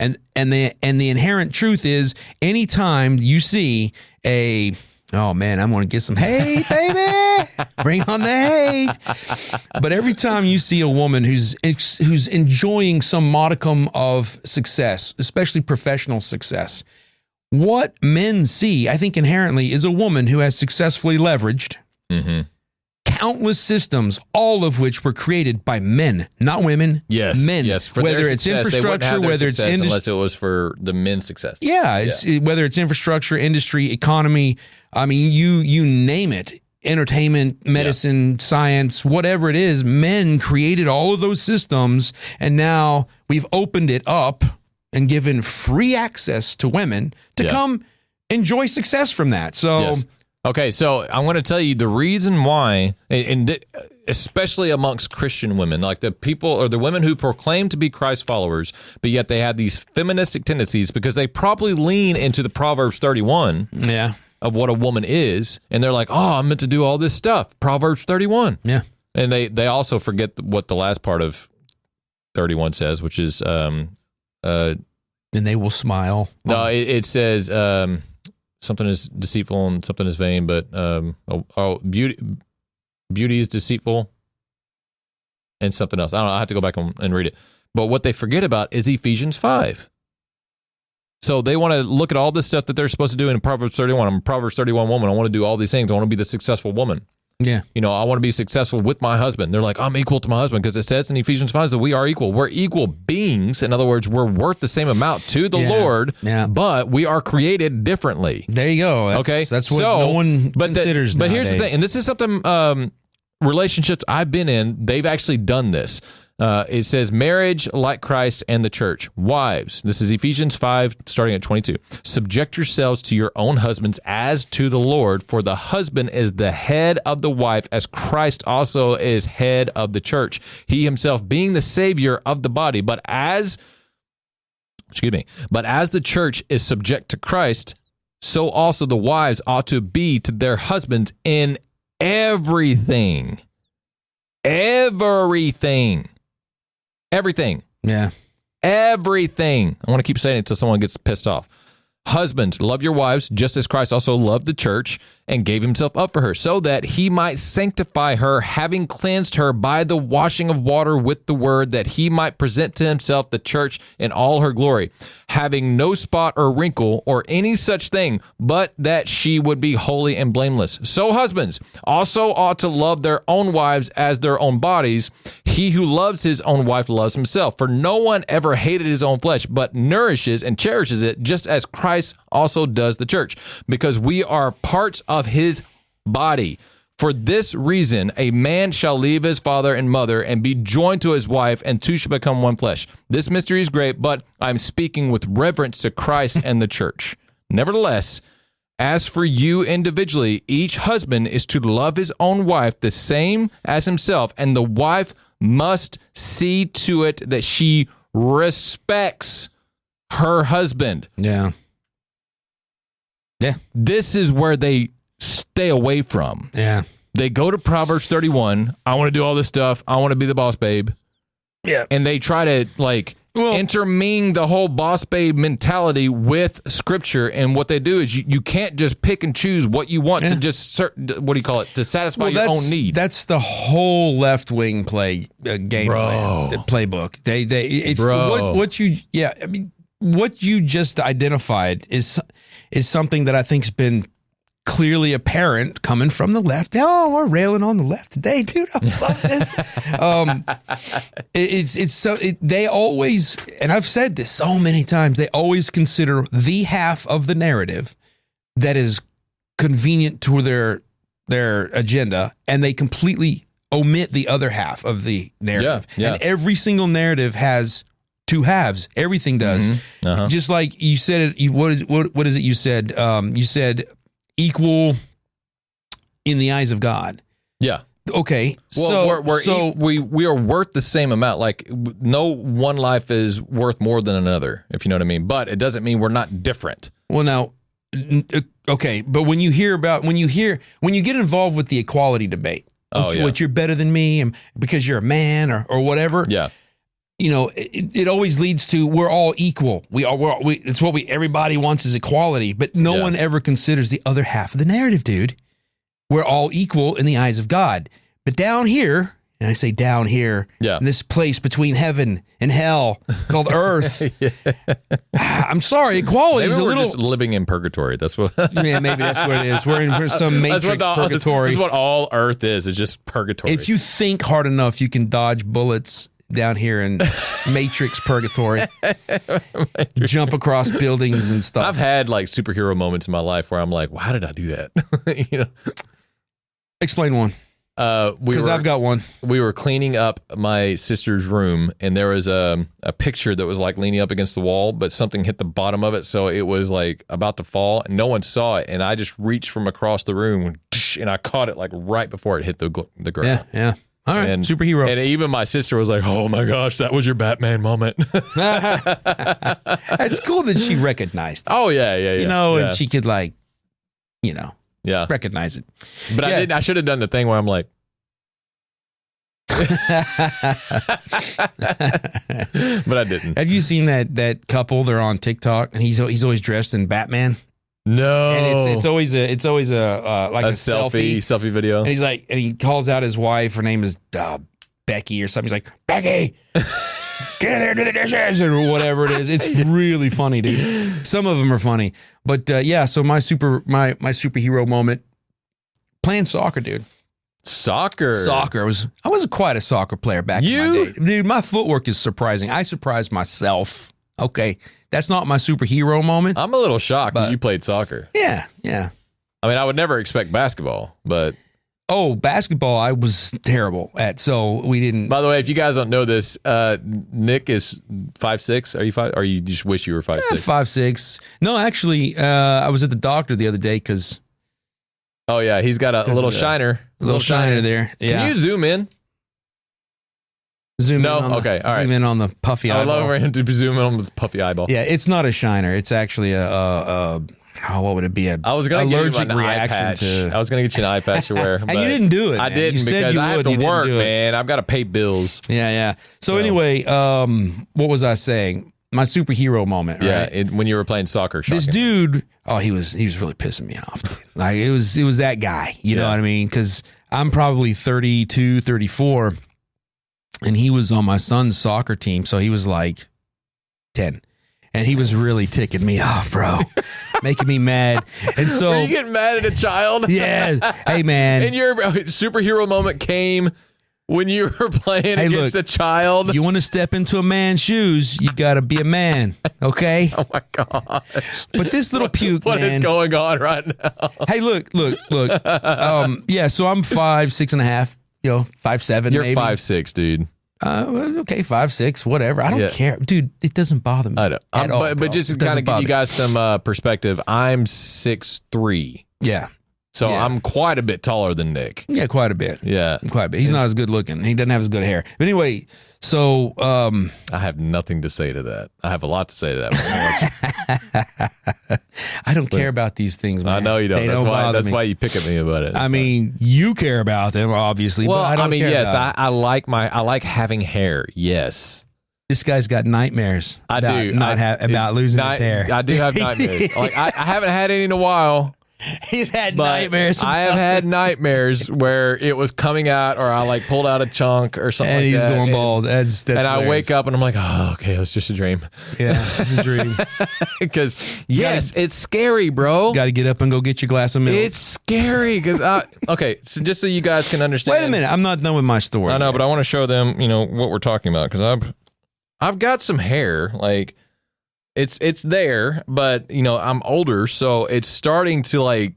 And the inherent truth is anytime you see oh man, I'm going to get some hate, baby. Bring on the hate. But every time you see a woman who's enjoying some modicum of success, especially professional success, what men see, I think inherently, is a woman who has successfully leveraged countless systems, all of which were created by men, not women. Yes, men. Yes, for whether their it's success, infrastructure, whether it's industry, unless it was for the men's success. Yeah, whether it's infrastructure, industry, economy. I mean, you name it. Entertainment, medicine, science, whatever it is. Men created all of those systems, and now we've opened it up and given free access to women to come enjoy success from that. So. Yes. Okay, so I'm going to tell you the reason why, and especially amongst Christian women, like the people or the women who proclaim to be Christ followers, but yet they have these feministic tendencies because they probably lean into the Proverbs 31 of what a woman is, and they're like, oh, I'm meant to do all this stuff, Proverbs 31. Yeah. And they also forget what the last part of 31 says, which is... and they will smile. No, it says... something is deceitful and something is vain, but beauty is deceitful and something else. I don't know. I have to go back and read it. But what they forget about is Ephesians 5. So they want to look at all this stuff that they're supposed to do in Proverbs 31. I'm a Proverbs 31 woman. I want to do all these things. I want to be the successful woman. Yeah. You know, I want to be successful with my husband. They're like, I'm equal to my husband because it says in Ephesians 5 that we are equal. We're equal beings. In other words, we're worth the same amount to the Lord, but we are created differently. There you go. That's what no one considers But nowadays. here's the thing, and this is something relationships I've been in, they've actually done this. It says marriage like Christ and the church. Wives, this is Ephesians 5, starting at 22. Subject yourselves to your own husbands as to the Lord, for the husband is the head of the wife, as Christ also is head of the church. He himself being the Savior of the body. But as the church is subject to Christ, so also the wives ought to be to their husbands in everything. Everything. Yeah. Everything. I want to keep saying it until someone gets pissed off. Husbands, love your wives, just as Christ also loved the church and gave himself up for her, so that he might sanctify her, having cleansed her by the washing of water with the word, that he might present to himself the church in all her glory, having no spot or wrinkle or any such thing, but that she would be holy and blameless. So husbands also ought to love their own wives as their own bodies. He who loves his own wife loves himself. For no one ever hated his own flesh, but nourishes and cherishes it, just as Christ also does the church, because we are parts of his body. For this reason, a man shall leave his father and mother and be joined to his wife, and two shall become one flesh. This mystery is great, but I'm speaking with reverence to Christ and the church. Nevertheless, as for you individually, each husband is to love his own wife the same as himself, and the wife must see to it that she respects her husband. Yeah. This is where they stay away from. Yeah. They go to Proverbs 31. I want to do all this stuff. I want to be the boss babe. Yeah. And they try to interming the whole boss babe mentality with scripture. And what they do is you can't just pick and choose what you want to just, to satisfy your own need. That's the whole left wing playbook. What you just identified is something that I think's been clearly apparent coming from the left. Oh, we're railing on the left today, dude. I love this. They always, and I've said this so many times, they always consider the half of the narrative that is convenient to their agenda, and they completely omit the other half of the narrative. Yeah. And every single narrative has two halves. Everything does. Mm-hmm. Uh-huh. Just like you said it. What is it you said? You said equal in the eyes of God. Yeah. Okay. Well, we are worth the same amount. Like no one life is worth more than another, if you know what I mean. But it doesn't mean we're not different. Well, now Okay, but when you get involved with the equality debate, what you're better than me and because you're a man or whatever. Yeah. It always leads to we're all equal. It's what everybody wants is equality, but no one ever considers the other half of the narrative, dude. We're all equal in the eyes of God. But down here, and I say down here, in this place between heaven and hell called earth, I'm sorry, equality is a little... just living in purgatory. That's what... yeah, maybe that's what it is. We're in some matrix purgatory. That's what all earth is. It's just purgatory. If you think hard enough, you can dodge bullets down here in matrix purgatory. Jump across buildings and stuff. I've had like superhero moments in my life where I'm like, well, how did I do that? Explain one. Because I've got one. We were cleaning up my sister's room, and there was a picture that was like leaning up against the wall, but something hit the bottom of it, so it was like about to fall, and no one saw it, and I just reached from across the room, and I caught it like right before it hit the ground. Yeah. All right, superhero. And even my sister was like, oh my gosh, that was your Batman moment. It's cool that she recognized it. Oh, yeah. And she could yeah, recognize it. But I should have done the thing where I'm like, but I didn't. Have you seen that couple? They're on TikTok, and he's always dressed in Batman. No, and it's always a selfie video. And he calls out his wife. Her name is Becky or something. He's like, Becky, get in there and do the dishes or whatever it is. It's really funny, dude. Some of them are funny, but so my superhero moment, playing soccer, dude. Soccer. I wasn't quite a soccer player back in my day. Dude, my footwork is surprising. I surprised myself. Okay, that's not my superhero moment. I'm a little shocked that you played soccer. Yeah. I mean, I would never expect basketball, but... Oh, basketball I was terrible at, so we didn't... By the way, if you guys don't know this, Nick is 5'6". Are you 5'? Or you just wish you were 5'6"? 5'6". No, actually, I was at the doctor the other day because... Oh, yeah, he's got a little shiner. A little shiner there. Yeah. Can you zoom in? Zoom in on the puffy eyeball. I love for him to zoom in on the puffy eyeball. Yeah, it's not a shiner. It's actually what would it be? I was going to get you an eye patch. I was going to get you an eye patch to wear. And you didn't do it. I didn't because I have to work, man. I've got to pay bills. Yeah. So anyway, what was I saying? My superhero moment, right? Yeah, when you were playing soccer. Shocking. This dude, he was really pissing me off. Dude. Like it was that guy. You know what I mean? Because I'm probably 32, 34, and he was on my son's soccer team, so he was like 10. And he was really ticking me off, bro. Making me mad. And so... Were you getting mad at a child? Yeah. Hey, man. And your superhero moment came when you were playing against a child. You want to step into a man's shoes, you got to be a man, okay? Oh, my gosh. But this little puke, What is going on right now? Hey, look. So I'm 5'6" and a half, 5'7", You're maybe. 5'6", dude. Okay, 5'6", whatever. I don't care, dude. It doesn't bother me. I know, but just to kind of give you guys some perspective, I'm 6'3". Yeah, so I'm quite a bit taller than Nick. Yeah, quite a bit. Yeah, quite a bit. He's not as good looking. He doesn't have as good hair. But anyway, so I have nothing to say to that. I have a lot to say to that. I don't care about these things, man. I know you don't. That's why you pick at me about it. I mean, you care about them, obviously. Well, but I don't care yes, about I like having hair. Yes. This guy's got nightmares. About losing his hair. I do have nightmares. Like I haven't had any in a while. He's had nightmares. I have had nightmares where it was coming out, or I like pulled out a chunk or something. And like he's that. going bald. That's and hilarious. I wake up and I'm like, oh, okay, it was just a dream. Yeah, it's a dream. Because it's scary, bro. Got to get up and go get your glass of milk. It's scary because okay. So just so you guys can understand. Wait a minute, I'm not done with my story. I know, but I want to show them, what we're talking about because I've got some hair like. It's there, but I'm older, so it's starting to like.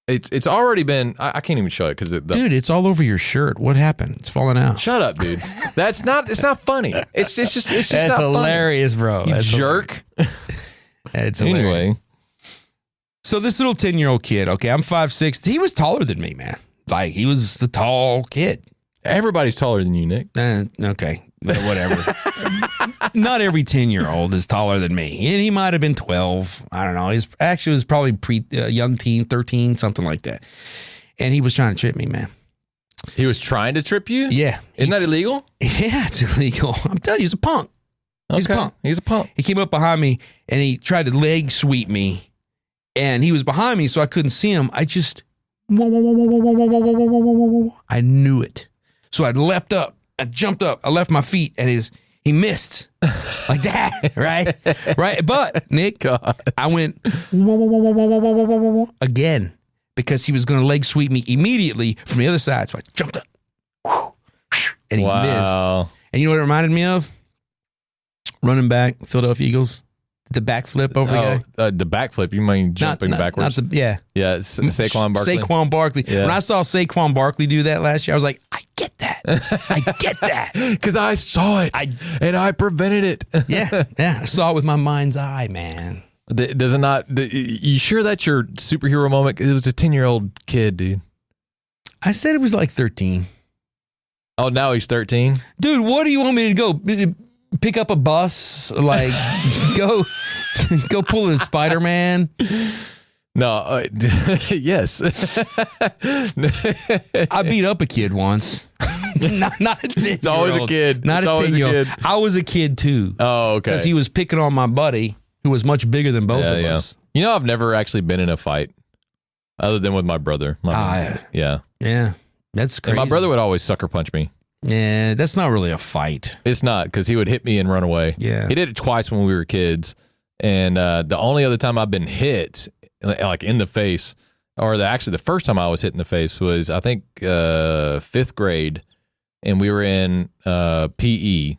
It's already been. I can't even show it because dude, it's all over your shirt. What happened? It's falling out. Shut up, dude. It's not funny. It's just not hilarious, funny. Bro. You jerk. It's hilarious. Anyway, so this little 10-year-old kid. Okay, I'm 5'6". He was taller than me, man. Like he was the tall kid. Everybody's taller than you, Nick. Okay. but whatever. Not every 10-year-old is taller than me. And he might have been 12. I don't know. He was probably young teen, 13, something like that. And he was trying to trip me, man. He was trying to trip you? Yeah. Isn't that illegal? Yeah, it's illegal. I'm telling you, he's a punk. He's a punk. He's a punk. He came up behind me and he tried to leg sweep me. And he was behind me, so I couldn't see him. I just, I knew it. So I leapt up. I jumped up. I left my feet, and he missed like that, right? Right. But Nick, God. I went again because he was going to leg sweep me immediately from the other side. So I jumped up, and he missed. And you know what it reminded me of? Running back, Philadelphia Eagles. The backflip over the guy. The backflip. You mean jumping backwards? Yeah. Yeah. Saquon Barkley. Saquon Barkley. Yeah. When I saw Saquon Barkley do that last year, I was like, I get that. I get that. Because I saw it and I prevented it. Yeah. I saw it with my mind's eye, man. Does it not? You sure that's your superhero moment? It was a 10-year-old kid, dude. I said it was like 13. Oh, now he's 13? Dude, what do you want me to go? Pick up a bus? Like, go pull a Spider-Man? No, yes. I beat up a kid once. not a 10-year-old. It's always a kid. Not It's a always 10-year-old. kid. I was a kid too. Oh, okay. Because he was picking on my buddy who was much bigger than both of us. You know, I've never actually been in a fight other than with my brother. Yeah. Yeah. That's crazy. And my brother would always sucker punch me. Yeah, that's not really a fight. It's not, because he would hit me and run away. Yeah. He did it twice when we were kids. And the only other time I've been hit, like in the face, or actually the first time I was hit in the face was, I think, 5th grade. And we were in PE.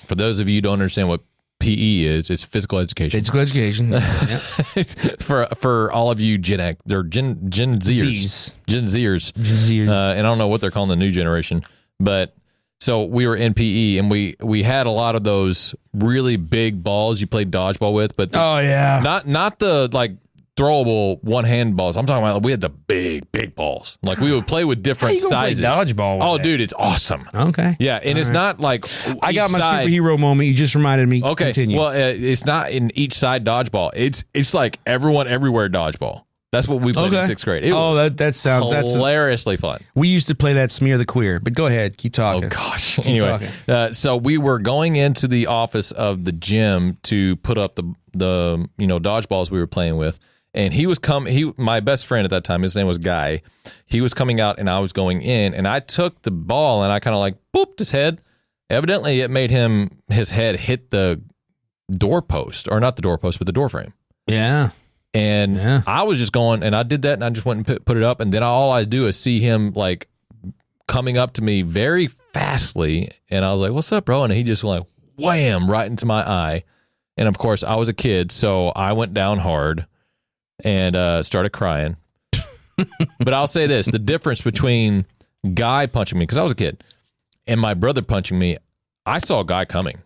For those of you who don't understand what PE is, it's physical education. Physical education. Yeah. It's for all of you Gen Zers. Gen Zers. And I don't know what they're calling the new generation. But so we were in PE, and we had a lot of those really big balls you played dodgeball with, but not the like throwable one hand balls. I'm talking about we had the big balls. Like we would play with different sizes. Play dodgeball. Oh, dude, it's awesome. Okay. Yeah, and it's not like I got my superhero moment. You just reminded me. Okay. Continue. Well, it's not in each side dodgeball. It's like everyone everywhere dodgeball. That's what we played in 6th grade. That sounds hilariously fun. We used to play that Smear the Queer, but go ahead, keep talking. Oh gosh. Anyway, so we were going into the office of the gym to put up the dodgeballs we were playing with, and he was my best friend at that time, his name was Guy. He was coming out, and I was going in, and I took the ball and I kind of like booped his head. Evidently, it made his head hit the doorpost, or not the doorpost, but the door frame. Yeah. And I was just going, and I did that, and I just went and put it up, and then all I do is see him like coming up to me very fastly, and I was like, "What's up, bro?" And he just went like wham right into my eye, and of course I was a kid, so I went down hard and started crying. But I'll say this: the difference between Guy punching me, because I was a kid, and my brother punching me, I saw a guy coming.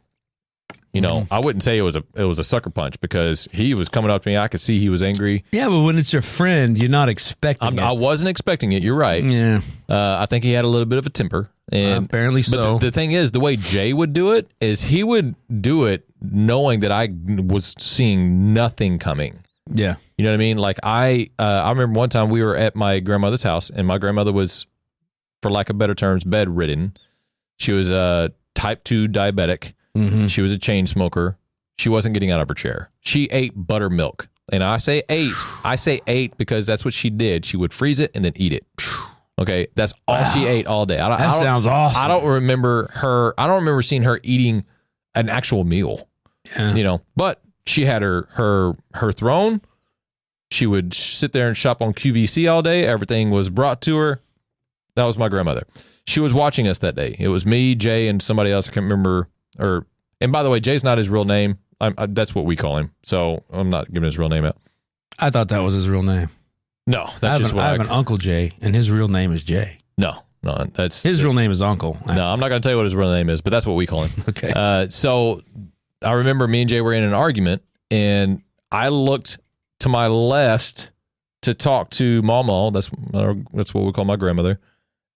You know, I wouldn't say it was a sucker punch, because he was coming up to me. I could see he was angry. Yeah, but when it's your friend, you're not expecting it. I wasn't expecting it. You're right. Yeah. I think he had a little bit of a temper. And apparently so. But the thing is, the way Jay would do it is he would do it knowing that I was seeing nothing coming. Yeah. You know what I mean? Like I remember one time we were at my grandmother's house, and my grandmother was, for lack of better terms, bedridden. She was type 2 diabetic. Mm-hmm. She was a chain smoker. She wasn't getting out of her chair. She ate buttermilk. And I say ate because that's what she did. She would freeze it and then eat it. Okay, that's all she ate all day. That sounds awesome. I don't remember seeing her eating an actual meal. Yeah. You know, but she had her throne. She would sit there and shop on QVC all day. Everything was brought to her. That was my grandmother. She was watching us that day. It was me, Jay, and somebody else. I can't remember. And by the way, Jay's not his real name. That's what we call him. So I'm not giving his real name out. I thought that was his real name. No, that's just what I have an Uncle Jay, and his real name is Jay. No, that's his real name is Uncle. No, I'm not going to tell you what his real name is, but that's what we call him. Okay. So I remember me and Jay were in an argument, and I looked to my left to talk to Mama. That's what we call my grandmother.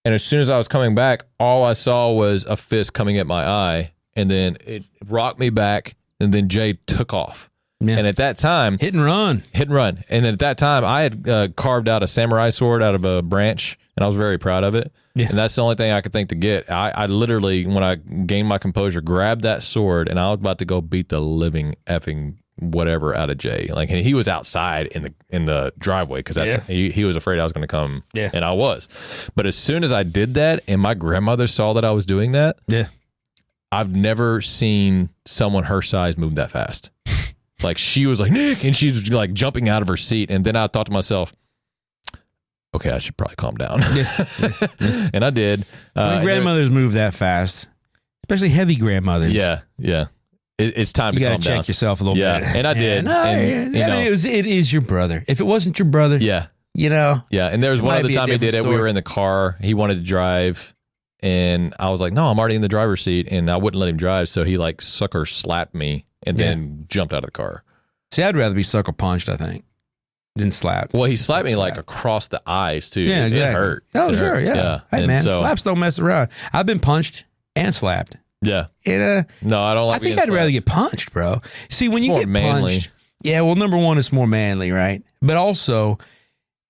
And as soon as I was coming back, all I saw was a fist coming at my eye, and then it rocked me back, and then Jay took off. Yeah. And at that time, hit and run. And at that time, I had carved out a samurai sword out of a branch, and I was very proud of it. Yeah. And that's the only thing I could think to get. I literally, when I gained my composure, grabbed that sword, and I was about to go beat the living effing whatever out of Jay. Like, and he was outside in the driveway because he was afraid I was going to come. Yeah. And I was. But as soon as I did that, and my grandmother saw that I was doing that, I've never seen someone her size move that fast. Like, she was like, Nick, and she's like jumping out of her seat. And then I thought to myself, okay, I should probably calm down. And I did. When grandmothers move that fast, especially heavy grandmothers. Yeah. It's time to calm down. You got to check yourself a little bit. And I did. It is your brother. If it wasn't your brother, Yeah, and there was one other time he did it. We were in the car. He wanted to drive, and I was like, no, I'm already in the driver's seat, and I wouldn't let him drive. So he like sucker slapped me and then jumped out of the car. See, I'd rather be sucker punched, I think, than slapped. Well, he slapped me like across the eyes too. Yeah, exactly. It hurt. Oh, it hurt. Yeah. Hey, man, slaps don't mess around. I've been punched and slapped. Yeah. No, I don't like. I think I'd rather get punched, bro. See, when you get punched, well, number one, it's more manly, right? But also,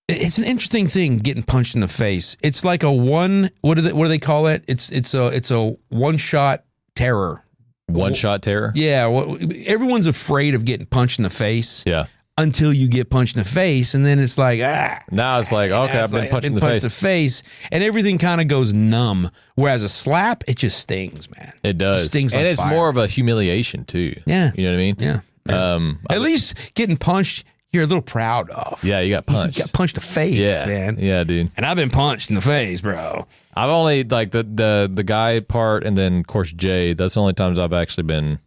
it's an interesting thing getting punched in the face. It's like a one. What do they call it? It's a one shot terror. One shot terror. Yeah. Well, everyone's afraid of getting punched in the face. Yeah. Until you get punched in the face, and then it's like, Now it's like, okay, I've been punched in the face. And everything kind of goes numb. Whereas a slap, it just stings, man. It does. It stings, and like it's fire. more of a humiliation too. Yeah, you know what I mean. Yeah. At least getting punched, you're a little proud of. Yeah, you got punched. You got punched in the face, man. Yeah, dude. And I've been punched in the face, bro. I've only like the guy part, and then of course Jay. That's the only times I've actually been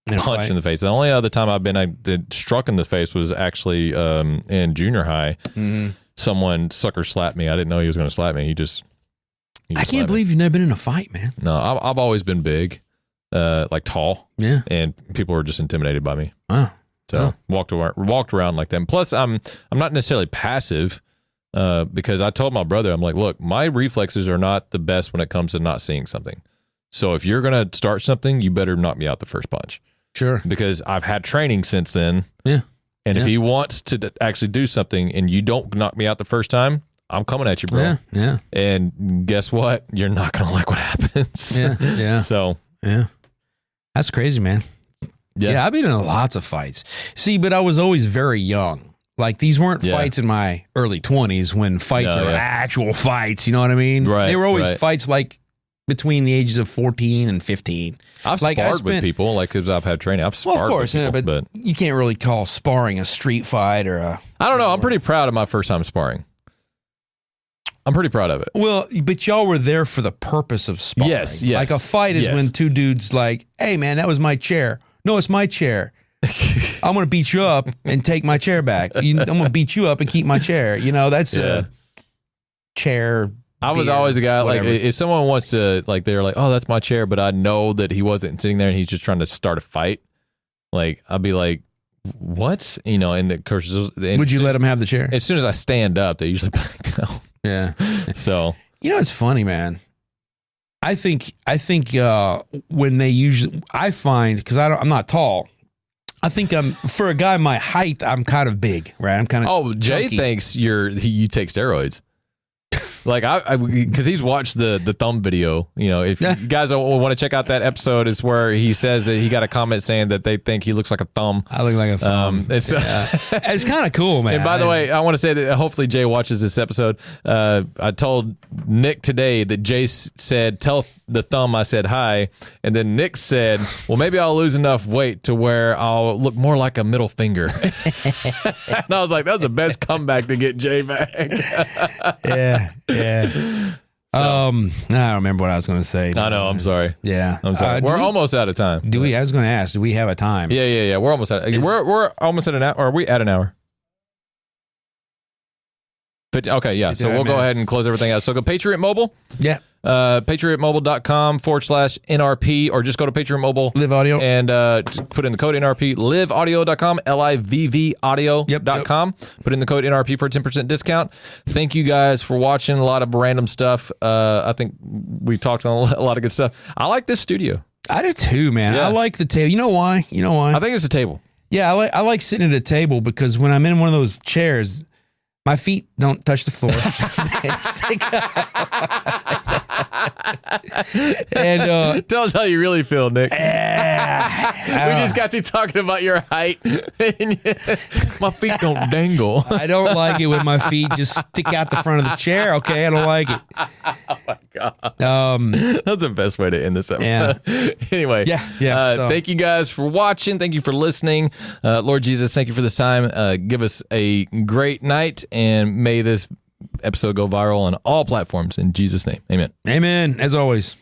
punched in the face. The only other time I've been struck in the face was actually in junior high. Mm-hmm. Someone sucker slapped me. I didn't know he was going to slap me. He just I can't believe you've never been in a fight, man. No, I've always been big, like tall. Yeah, and people were just intimidated by me. Oh, so walked around like that. Plus, I'm not necessarily passive because I told my brother, I'm like, look, my reflexes are not the best when it comes to not seeing something. So if you're going to start something, you better knock me out the first punch. Sure. Because I've had training since then. Yeah. And if he wants to actually do something and you don't knock me out the first time, I'm coming at you, bro. Yeah. Yeah. And guess what? You're not going to like what happens. Yeah. Yeah. So. Yeah. That's crazy, man. Yeah. I've been in lots of fights. See, but I was always very young. Like, these weren't fights in my early 20s when fights are actual fights. You know what I mean? Right. They were always fights like between the ages of 14 and 15. I've sparred with people, like, because I've had training. I've sparred with people, but you can't really call sparring a street fight or a... I don't know. I'm pretty proud of my first time sparring. I'm pretty proud of it. Well, but y'all were there for the purpose of sparring. Yes. Like, a fight is when two dudes like, hey, man, that was my chair. No, it's my chair. I'm going to beat you up and take my chair back. I'm going to beat you up and keep my chair. You know, that's a chair... I was always a guy, like, if someone wants to, like, they're like, oh, that's my chair, but I know that he wasn't sitting there and he's just trying to start a fight. Like, I'd be like, what? You know, and of course, would you let him have the chair? As soon as I stand up, they usually back down. Yeah. So, you know, it's funny, man. I think when they usually, I find, because I'm not tall. I think for a guy my height, I'm kind of big, right? I'm kind of. Oh, Jay thinks you take steroids. Like, because he's watched the thumb video. You know, if you guys want to check out that episode, it's where he says that he got a comment saying that they think he looks like a thumb. I look like a thumb. It's kind of cool, man. And by the way, I want to say that hopefully Jay watches this episode. I told Nick today that Jay said, tell the thumb I said hi. And then Nick said, well, maybe I'll lose enough weight to where I'll look more like a middle finger. And I was like, that was the best comeback to get Jay back. Yeah. I don't remember what I was going to say. I know. I'm sorry. Yeah. I'm sorry. We're almost out of time. I was going to ask, do we have a time? Yeah. We're almost at we're almost at an hour. Or are we at an hour? Okay, yeah. So we'll go ahead and close everything out. So go Patriot Mobile. Yeah. patriotmobile.com/NRP, or just go to Patriot Mobile Live Audio. and put in the code NRP, liveaudio.com, livvaudio.com. Put in the code NRP for a 10% discount. Thank you guys for watching. A lot of random stuff. I think we talked on a lot of good stuff. I like this studio. I do too, man. Yeah. I like the table. You know why? I think it's a table. Yeah, I like sitting at a table because when I'm in one of those chairs, my feet don't touch the floor. And Tell us how you really feel, Nick. We just got to talking about your height. My feet don't dangle. I don't like it when my feet just stick out the front of the chair. Okay, I don't like it. Oh my God. That's the best way to end this episode. Yeah. Anyway, so. thank you guys for watching. Thank you for listening. Lord Jesus, thank you for this time. Give us a great night, and may this episode go viral on all platforms. In Jesus' name, amen. Amen. As always.